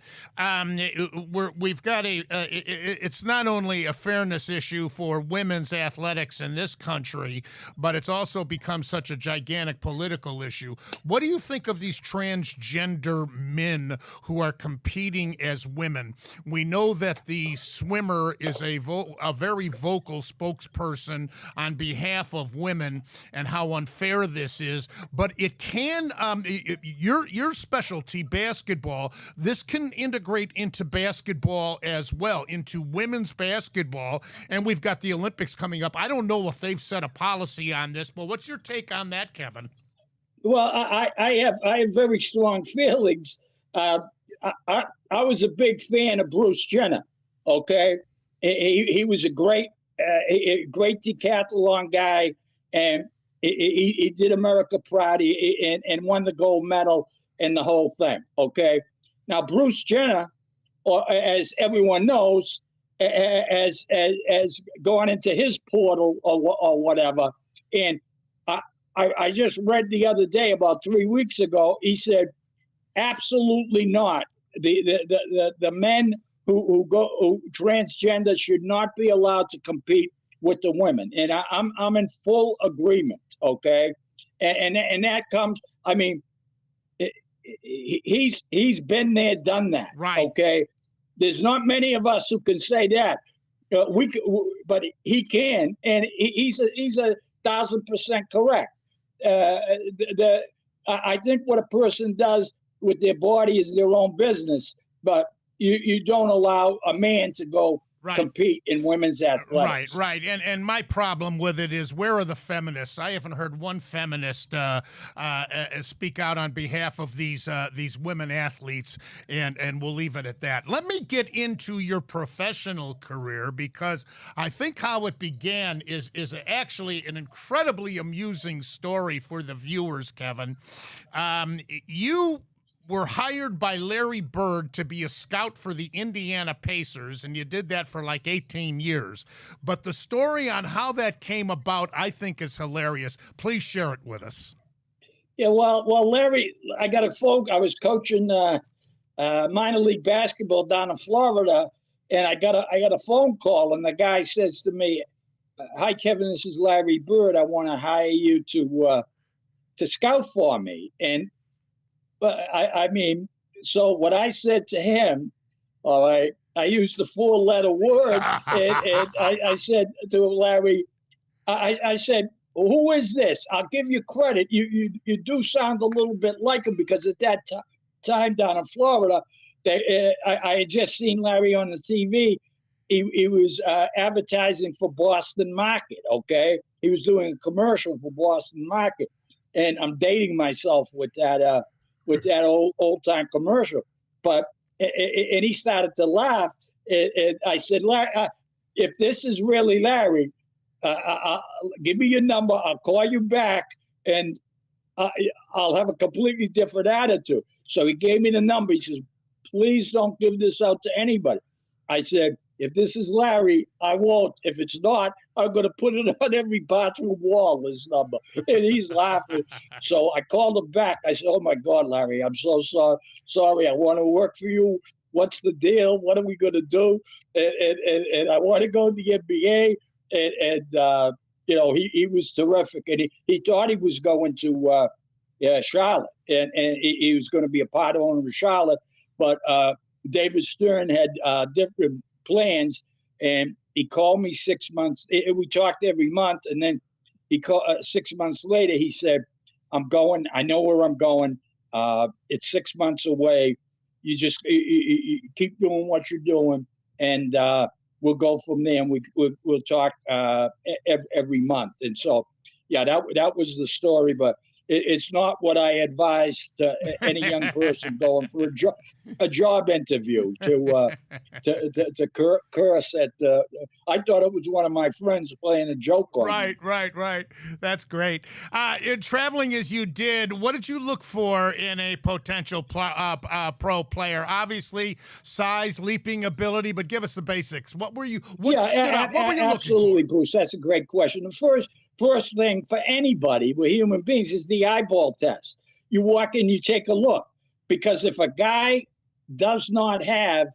[SPEAKER 1] We've got it's not only a fairness issue for women's athletics in this country, but it's also become such a gigantic political issue. What do you think of these transgender men who are competing as women? We know that the swimmer is a very vocal spokesperson on behalf of women and how unfair this is, but it can your specialty, basketball, this can integrate into basketball as well, into women's basketball, and we've got the Olympics coming up. I don't know if they've set a policy on this, but what's your take on that, Kevin?
[SPEAKER 3] Well, I have very strong feelings. I was a big fan of Bruce Jenner. Okay, he was a great decathlon guy, and he did America proud, and won the gold medal and the whole thing. Okay, now Bruce Jenner, or as everyone knows, has gone into his portal or whatever, and I just read the other day, about 3 weeks ago, he said, absolutely not. The men who transgender should not be allowed to compete with the women, and I'm in full agreement. Okay, and that comes. I mean, he's been there, done that.
[SPEAKER 1] Right.
[SPEAKER 3] Okay, there's not many of us who can say that. But he can, and he's 1,000% correct. I think what a person does with their body is their own business, but you don't allow a man to go compete in women's athletics.
[SPEAKER 1] Right. And my problem with it is, where are the feminists? I haven't heard one feminist speak out on behalf of these women athletes, and we'll leave it at that. Let me get into your professional career, because I think how it began is actually an incredibly amusing story for the viewers, Kevin. You were hired by Larry Bird to be a scout for the Indiana Pacers, and you did that for like 18 years. But the story on how that came about, I think, is hilarious. Please share it with us.
[SPEAKER 3] Yeah, well, Larry, I got a phone. I was coaching minor league basketball down in Florida, and I got a phone call, and the guy says to me, "Hi, Kevin, this is Larry Bird. I want to hire you to scout for me." And but I mean, so what I said to him, all right, I used the 4-letter word, and I said to Larry, I said, "Who is this? I'll give you credit. You do sound a little bit like him, because at that time down in Florida, I had just seen Larry on the TV. He was advertising for Boston Market. Okay, he was doing a commercial for Boston Market, and I'm dating myself with that." With that old time commercial, and he started to laugh. And I said, "Larry, if this is really Larry, give me your number. I'll call you back, and I'll have a completely different attitude." So he gave me the number. He says, "Please don't give this out to anybody." I said, "If this is Larry, I won't. If it's not, I'm going to put it on every bathroom wall, this number." And he's laughing. So I called him back. I said, "Oh, my God, Larry, I'm so sorry. I want to work for you. What's the deal? What are we going to do? And I want to go to the NBA." And he was terrific. And he thought he was going to Charlotte. And he was going to be a part owner of Charlotte. But David Stern had different plans, and he called me 6 months. We talked every month, and then he called 6 months later. He said, "I'm going. I know where I'm going. It's 6 months away. You just you keep doing what you're doing, and we'll go from there. And we'll talk every month." And so, yeah, that was the story. But it's not what I advise to any young person going for a job interview to curse at. I thought it was one of my friends playing a joke on me.
[SPEAKER 1] Right. That's great. Traveling as you did, what did you look for in a potential pro player? Obviously, size, leaping ability, but give us the basics. What were you? What were you
[SPEAKER 3] absolutely,
[SPEAKER 1] looking for?
[SPEAKER 3] Bruce. That's a great question. The first thing for anybody, we're human beings, is the eyeball test. You walk in, you take a look, because if a guy does not have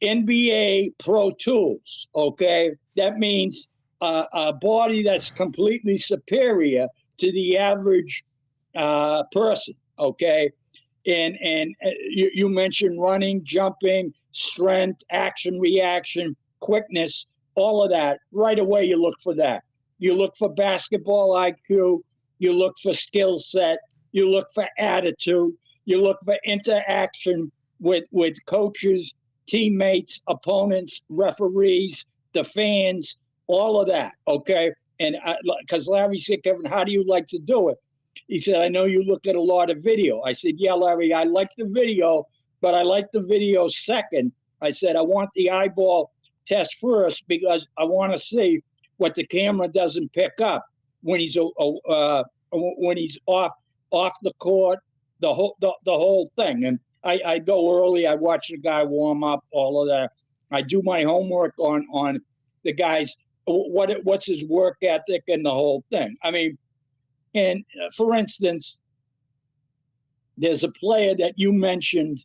[SPEAKER 3] NBA pro tools, okay, that means a body that's completely superior to the average person, okay. And you mentioned running, jumping, strength, action, reaction, quickness, all of that. Right away, you look for that. You look for basketball IQ. You look for skill set. You look for attitude. You look for interaction with coaches, teammates, opponents, referees, the fans, all of that, okay? And because Larry said, "Kevin, how do you like to do it?" He said, "I know you look at a lot of video." I said, "Yeah, Larry, I like the video, but I like the video second." I said, "I want the eyeball test first, because I want to see what the camera doesn't pick up when he's off the court, the whole thing." And I go early. I watch the guy warm up, all of that. I do my homework on the guy's what's his work ethic and the whole thing. I mean, and for instance, there's a player that you mentioned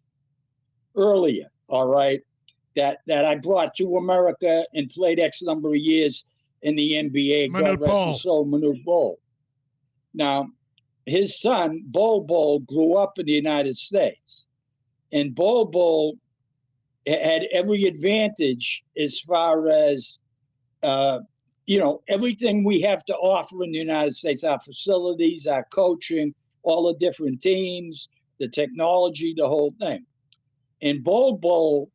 [SPEAKER 3] earlier, all right, that I brought to America and played X number of years in the NBA. God rest his soul, Manute Bol. Now, his son, Bol, grew up in the United States. And Bol had every advantage as far as everything we have to offer in the United States, our facilities, our coaching, all the different teams, the technology, the whole thing. And Bol Bol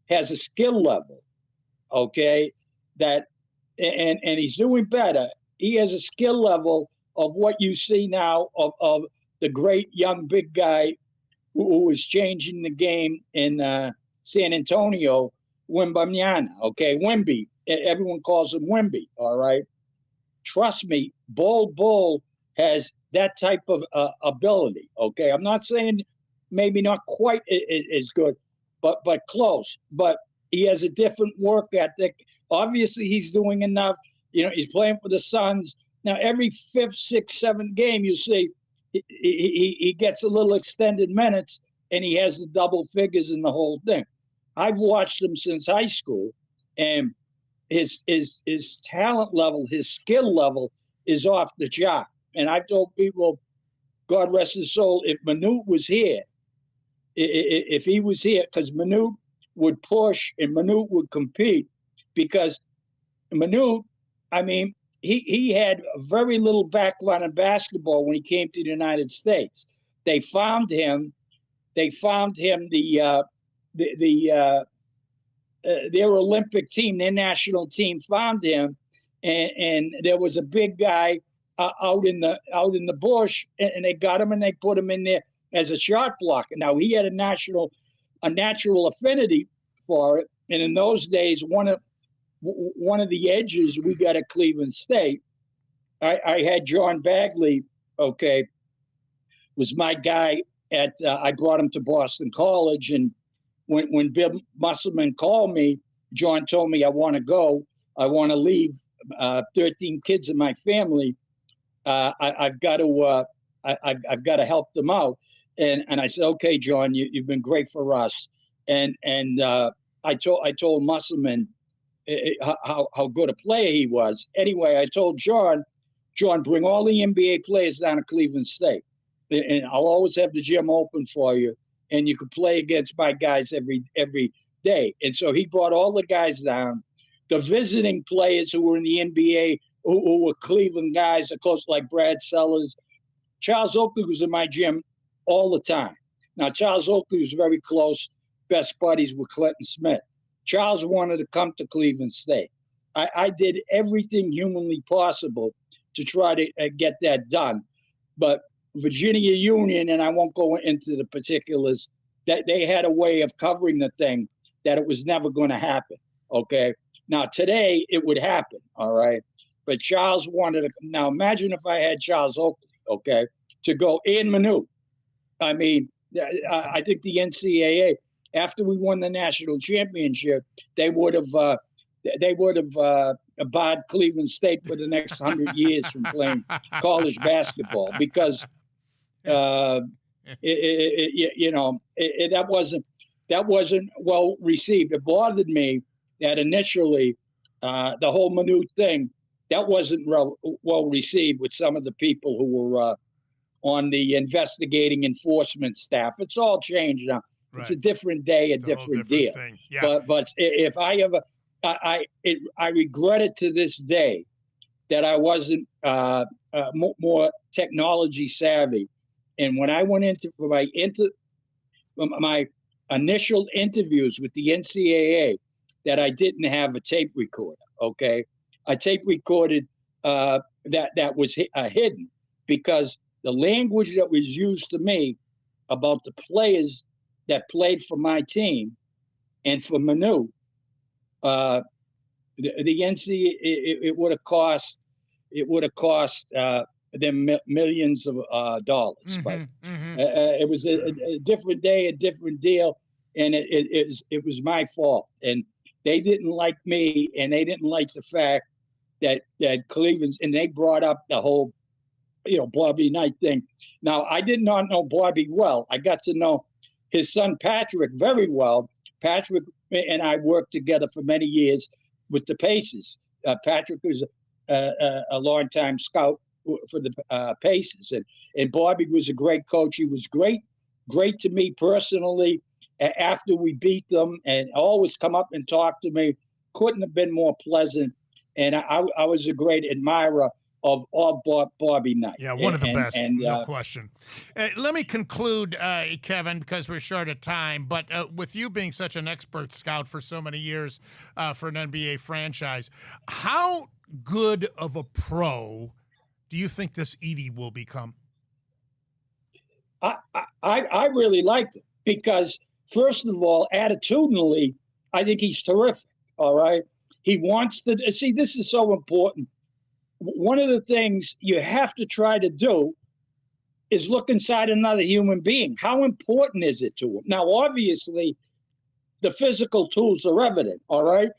[SPEAKER 3] has a skill level, okay, and he's doing better. He has a skill level of what you see now of the great young big guy who is changing the game in San Antonio, Wembanyama, okay, Wemby. Everyone calls him Wemby, all right? Trust me, Bol has that type of ability, okay? I'm not saying maybe not quite as good, but close. But he has a different work ethic. Obviously, he's doing enough. He's playing for the Suns. Now, every fifth, sixth, seventh game, you see, he gets a little extended minutes, and he has the double figures in the whole thing. I've watched him since high school, and his talent level, his skill level is off the chart. And I've told people, God rest his soul, if Manute was here, if he was here, because Manute would push and Manute would compete, because Manute, I mean, he had very little background in basketball when he came to the United States. They found him their Olympic team, their national team found him, and there was a big guy out in the bush, and they got him and they put him in there as a shot blocker. Now he had a natural affinity for it, and in those days, one of the edges we got at Cleveland State, I had John Bagley, okay, was my guy at. I brought him to Boston College, and when Bill Musselman called me, John told me, I want to go. I want to leave 13 kids in my family. I've got to help them out. And I said, okay, John, you've been great for us. And I told Musselman how good a player he was. Anyway, I told John, bring all the NBA players down to Cleveland State, and I'll always have the gym open for you, and you could play against my guys every day. And so he brought all the guys down, the visiting players who were in the NBA, who were Cleveland guys, of course, like Brad Sellers. Charles Oakley was in my gym all the time. Now, Charles Oakley was very close, best buddies with Clinton Smith. Charles wanted to come to Cleveland State. I did everything humanly possible to try to get that done. But Virginia Union, and I won't go into the particulars, that they had a way of covering the thing that it was never going to happen, okay? Now, today, it would happen, all right? But Charles wanted to. Now, imagine if I had Charles Oakley, okay, to go in Manute. I mean, I think the NCAA, after we won the national championship, they would have barred Cleveland State for the next 100 years from playing college basketball, because that wasn't well received. It bothered me that initially the whole Manute thing, that wasn't well received with some of the people who were on the investigating enforcement staff. It's all changed now. Right. It's a different day, a different deal. Yeah. But if I ever, I regret it to this day that I wasn't more technology savvy. And when I went into my initial interviews with the NCAA, that I didn't have a tape recorder. Okay, I tape recorded that was hidden, because the language that was used to me about the players that played for my team and for Manute, the NCAA, it would have cost them millions of dollars. But it was a different day, a different deal, and it was my fault. And they didn't like me, and they didn't like the fact that Cleveland's, and they brought up the whole, Bobby Knight thing. Now, I did not know Bobby well. I got to know his son Patrick very well. Patrick and I worked together for many years with the Pacers. Patrick was a longtime scout for the Pacers, and Bobby was a great coach. He was great to me personally. after we beat them, and always come up and talk to me. Couldn't have been more pleasant. And I was a great admirer of Bobby Knight.
[SPEAKER 1] Yeah, one of the best,
[SPEAKER 3] and
[SPEAKER 1] no question. Let me conclude, Kevin, because we're short of time, but with you being such an expert scout for so many years for an NBA franchise, how good of a pro do you think this Edey will become?
[SPEAKER 3] I really liked it because, first of all, attitudinally, I think he's terrific, all right? He wants to – see, this is so important. One of the things you have to try to do is look inside another human being. How important is it to him? Now, obviously, the physical tools are evident, all right?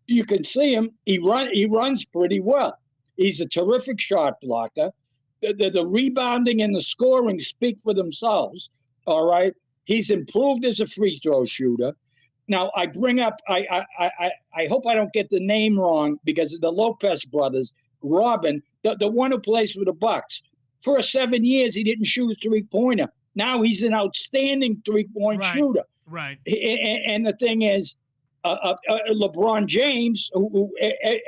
[SPEAKER 3] You can see him. He runs pretty well. He's a terrific shot blocker. The rebounding and the scoring speak for themselves, all right? He's improved as a free throw shooter. Now, I bring up, I hope I don't get the name wrong, because the Lopez brothers, Robin, the one who plays for the Bucks. For 7 years, he didn't shoot a three-pointer. Now he's an outstanding three-point shooter.
[SPEAKER 1] Right.
[SPEAKER 3] And the thing is, LeBron James, who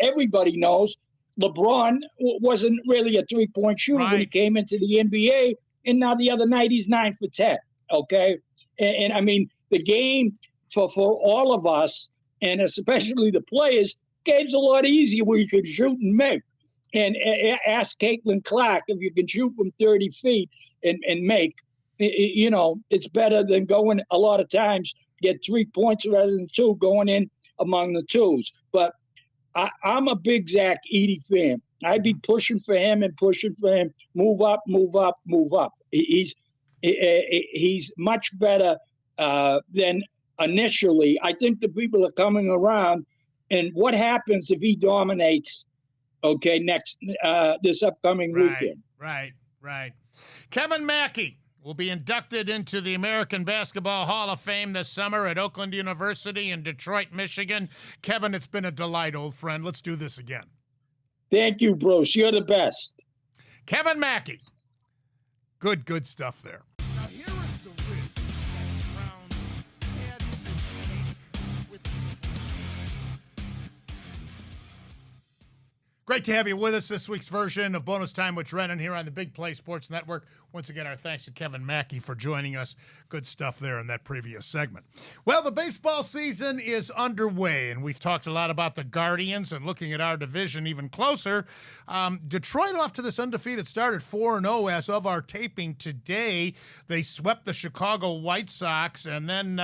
[SPEAKER 3] everybody knows, LeBron wasn't really a three-point shooter when he came into the NBA, and now the other night he's 9 for 10. Okay, and I mean the game for all of us, and especially the players, game's a lot easier where you can shoot and make. And ask Caitlin Clark if you can shoot from 30 feet and make. You know, it's better than going a lot of times get 3 points rather than 2 going in among the twos. But I'm a big Zach Edey fan. I'd be pushing for him and pushing for him. Move up, move up, move up. He's much better than initially. I think the people are coming around. And what happens if he dominates? Okay, this upcoming weekend.
[SPEAKER 1] Right. Kevin Mackey will be inducted into the American Basketball Hall of Fame this summer at Oakland University in Detroit, Michigan. Kevin, it's been a delight, old friend. Let's do this again.
[SPEAKER 3] Thank you, Bruce. You're the best.
[SPEAKER 1] Kevin Mackey. Good stuff there. Now, here is the risk that Brown had to take with Great to have you with us this week's version of Bonus Time with Drennan here on the Big Play Sports Network. Once again, our thanks to Kevin Mackey for joining us. Good stuff there in that previous segment. Well, the baseball season is underway, and we've talked a lot about the Guardians and looking at our division even closer. Detroit off to this undefeated start at 4-0 as of our taping today. They swept the Chicago White Sox and then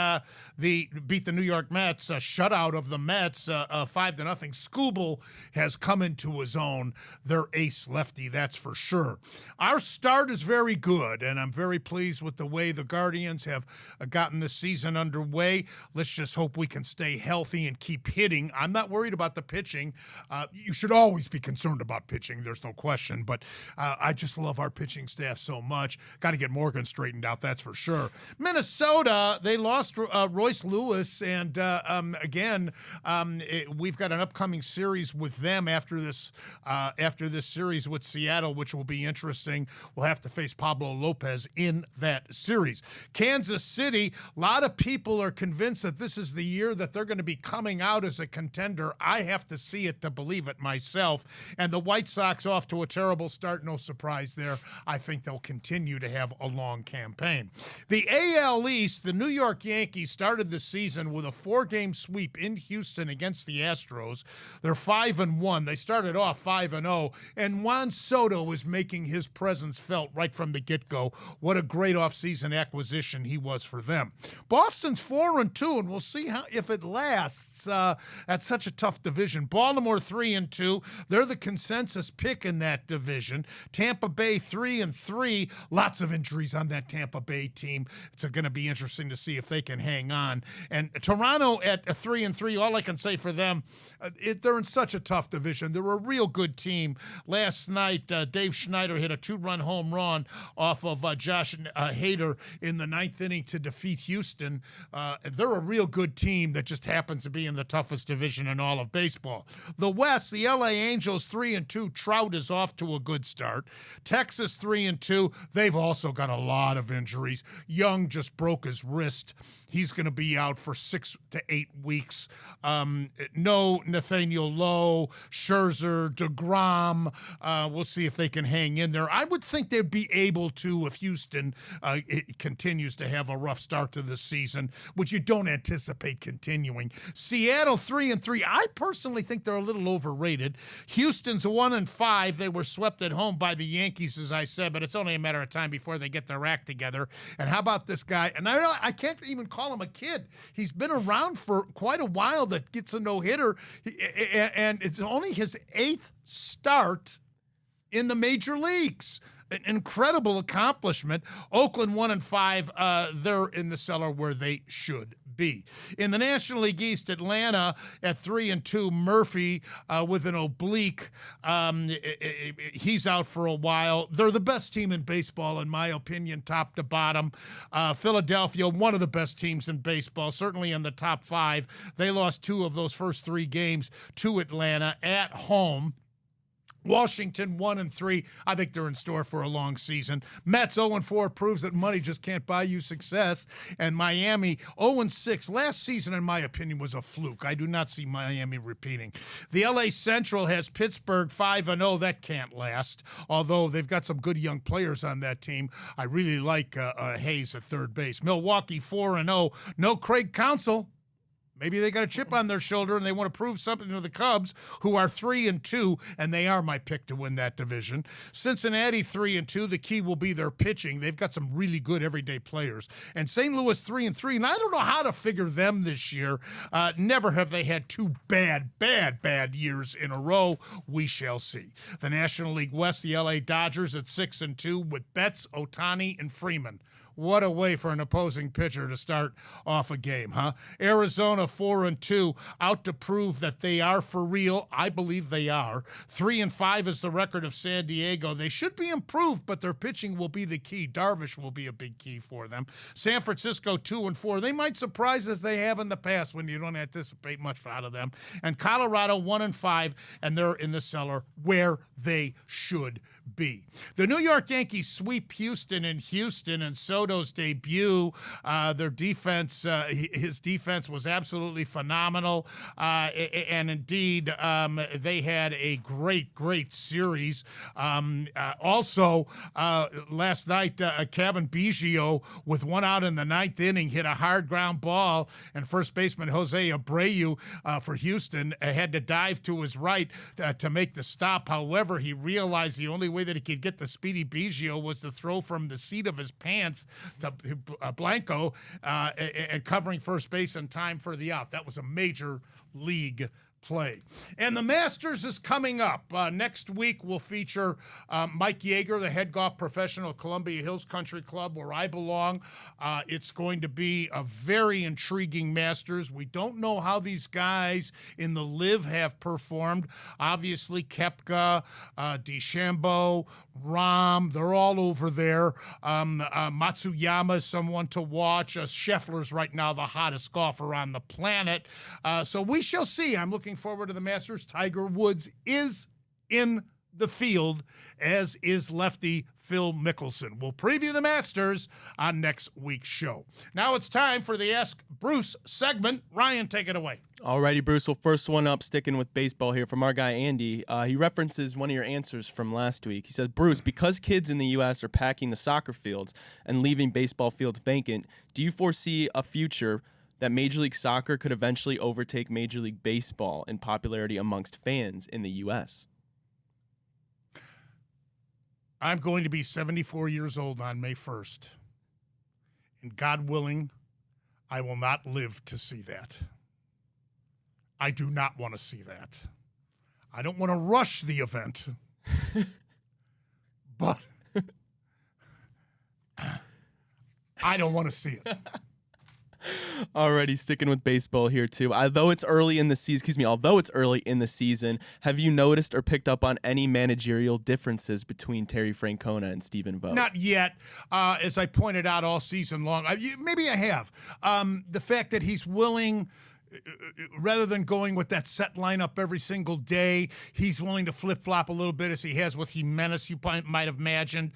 [SPEAKER 1] they beat the New York Mets, a shutout of the Mets, 5-0. Skubal has come into his own, their ace lefty, that's for sure. Our start is very good, and I'm very pleased with the way the Guardians have gotten the season underway. Let's just hope we can stay healthy and keep hitting. I'm not worried about the pitching. You should always be concerned about pitching, there's no question, but I just love our pitching staff so much. Got to get Morgan straightened out, that's for sure. Minnesota, they lost Royce Lewis, and we've got an upcoming series with them after this series with Seattle, which will be interesting. We'll have to face Pablo Lopez in that series. Kansas City, a lot of people are convinced that this is the year that they're going to be coming out as a contender. I have to see it to believe it myself. And the White Sox off to a terrible start, no surprise there. I think they'll continue to have a long campaign. The AL East, the New York Yankees started the season with a 4-game sweep in Houston against the Astros. They're 5-1. They started off 5-0, and Juan Soto is making his presence felt right from the get-go. What a great offseason acquisition he was for them. Boston's 4-2, and we'll see if it lasts. That's such a tough division. Baltimore 3-2. They're the consensus pick in that division. Tampa Bay 3-3. Lots of injuries on that Tampa Bay team. It's going to be interesting to see if they can hang on. And Toronto at 3-3. All I can say for them, they're in such a tough division. They're a real good team. Last night, Dave Schneider hit a 2-run home run off of Josh Hader in the 9th inning to defeat Houston. They're a real good team that just happens to be in the toughest division in all of baseball. The West, the LA Angels 3-2. Trout is off to a good start. Texas 3-2. They've also got a lot of injuries. Young just broke his wrist. He's going to be out for 6 to 8 weeks. No Nathaniel Lowe, Scherzer, DeGrom. We'll see if they can hang in there. I would think they'd be able to if Houston it continues to have a rough start to this season, which you don't anticipate continuing. Seattle 3-3. I personally think they're a little overrated. Houston's 1-5. They were swept at home by the Yankees, as I said, but it's only a matter of time before they get their act together. And how about this guy? And I can't even call him a kid. He's been around for quite a while that gets a no-hitter, and it's only his 8th start in the major leagues. An incredible accomplishment. Oakland 1-5. They're in the cellar where they should be. In the National League East, Atlanta at 3-2. Murphy with an oblique. He's out for a while. They're the best team in baseball, in my opinion, top to bottom. Philadelphia, one of the best teams in baseball, certainly in the top 5. They lost 2 of those first 3 games to Atlanta at home. Washington 1-3. I think they're in store for a long season. Mets 0-4 proves that money just can't buy you success. And Miami 0-6. Last season, in my opinion, was a fluke. I do not see Miami repeating. The LA Central has Pittsburgh 5-0. That can't last. Although they've got some good young players on that team. I really like Hayes at third base. Milwaukee 4-0. No Craig Counsell. Maybe they got a chip on their shoulder and they want to prove something to the Cubs, who are 3-2, and they are my pick to win that division. Cincinnati 3-2. The key will be their pitching. They've got some really good everyday players. And St. Louis 3-3. And I don't know how to figure them this year. Never have they had 2 bad years in a row. We shall see. The National League West, the LA Dodgers at 6-2 with Betts, Ohtani, and Freeman. What a way for an opposing pitcher to start off a game, huh? Arizona 4-2, out to prove that they are for real. I believe they are. 3-5 is the record of San Diego. They should be improved, but their pitching will be the key. Darvish will be a big key for them. San Francisco 2-4. They might surprise as they have in the past when you don't anticipate much out of them. And Colorado 1-5, and they're in the cellar where they should be. The New York Yankees sweep Houston, and Soto's debut. Their defense, his defense was absolutely phenomenal. And indeed, they had a great series. Also, last night, Kevin Biggio, with 1 out in the 9th inning, hit a hard ground ball, and first baseman Jose Abreu for Houston had to dive to his right to make the stop. However, he realized the only way that he could get the speedy Biggio was to throw from the seat of his pants to Blanco and covering first base in time for the out. That was a major league play. And the Masters is coming up. Next week will feature Mike Yeager, the head golf professional at Columbia Hills Country Club, where I belong. It's going to be a very intriguing Masters. We don't know how these guys in the LIV have performed. Obviously, Koepka, DeChambeau, Rahm, they're all over there. Matsuyama is someone to watch. Scheffler's right now the hottest golfer on the planet. So we shall see. I'm looking forward to the Masters. Tiger Woods is in the field, as is lefty Phil Mickelson. We'll preview the Masters on next week's show. Now it's time for the Ask Bruce segment. Ryan, take it away.
[SPEAKER 2] Alrighty, Bruce. Well, first one up, sticking with baseball here from our guy Andy. He references one of your answers from last week. He says, Bruce, because kids in the U.S. are packing the soccer fields and leaving baseball fields vacant, do you foresee a future that Major League Soccer could eventually overtake Major League Baseball in popularity amongst fans in the U.S.?
[SPEAKER 1] I'm going to be 74 years old on May 1st. And God willing, I will not live to see that. I do not want to see that. I don't want to rush the event. But I don't want to see it.
[SPEAKER 2] Already sticking with baseball here too. Although it's early in the season, have you noticed or picked up on any managerial differences between Terry Francona and Stephen Vogt?
[SPEAKER 1] Not yet. As I pointed out all season long, maybe I have. The fact that he's willing, rather than going with that set lineup every single day, he's willing to flip-flop a little bit as he has with Jimenez, you might have imagined,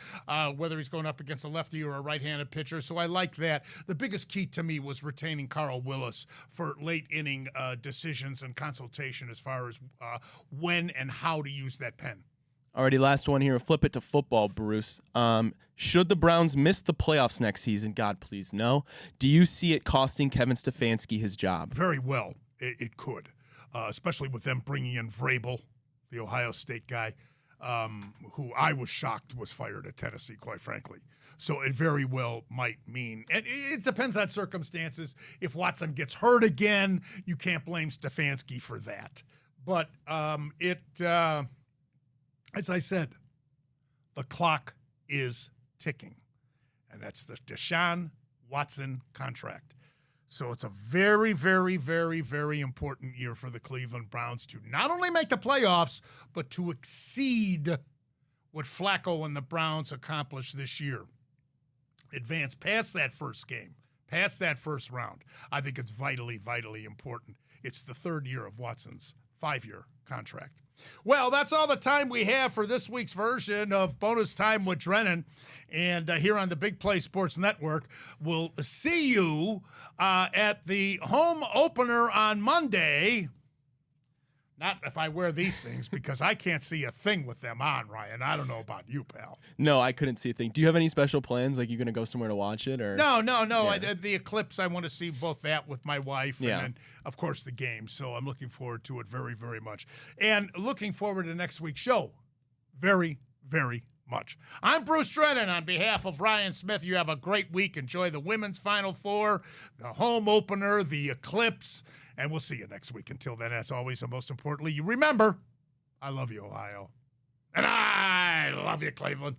[SPEAKER 1] whether he's going up against a lefty or a right-handed pitcher. So I like that. The biggest key to me was retaining Carl Willis for late-inning decisions and consultation as far as when and how to use that pen.
[SPEAKER 2] Alrighty, last one here. Flip it to football, Bruce. Should the Browns miss the playoffs next season, God please no, do you see it costing Kevin Stefanski his job?
[SPEAKER 1] Very well, it could, especially with them bringing in Vrabel, the Ohio State guy, who I was shocked was fired at Tennessee, quite frankly. So it very well might mean, and it depends on circumstances. If Watson gets hurt again, you can't blame Stefanski for that. But as I said, the clock is ticking, and that's the Deshaun Watson contract. So it's a very, very, very, very important year for the Cleveland Browns to not only make the playoffs, but to exceed what Flacco and the Browns accomplished this year. Advance past that first game, past that first round. I think it's vitally, vitally important. It's the third year of Watson's 5-year contract. Well, that's all the time we have for this week's version of Bonus Time with Drennan. And here on the Big Play Sports Network, we'll see you at the home opener on Monday. Not if I wear these things, because I can't see a thing with them on, Ryan. I don't know about you, pal.
[SPEAKER 2] No, I couldn't see a thing. Do you have any special plans? Like, you going to go somewhere to watch it? Or
[SPEAKER 1] No.
[SPEAKER 2] Yeah.
[SPEAKER 1] The eclipse, I want to see both that with my wife and then, of course, the game. So I'm looking forward to it very, very much. And looking forward to next week's show very, very much. I'm Bruce Drennan. On behalf of Ryan Smith, you have a great week. Enjoy the women's Final Four, the home opener, the eclipse, and we'll see you next week. Until then, as always, and most importantly, you remember, I love you, Ohio. And I love you, Cleveland.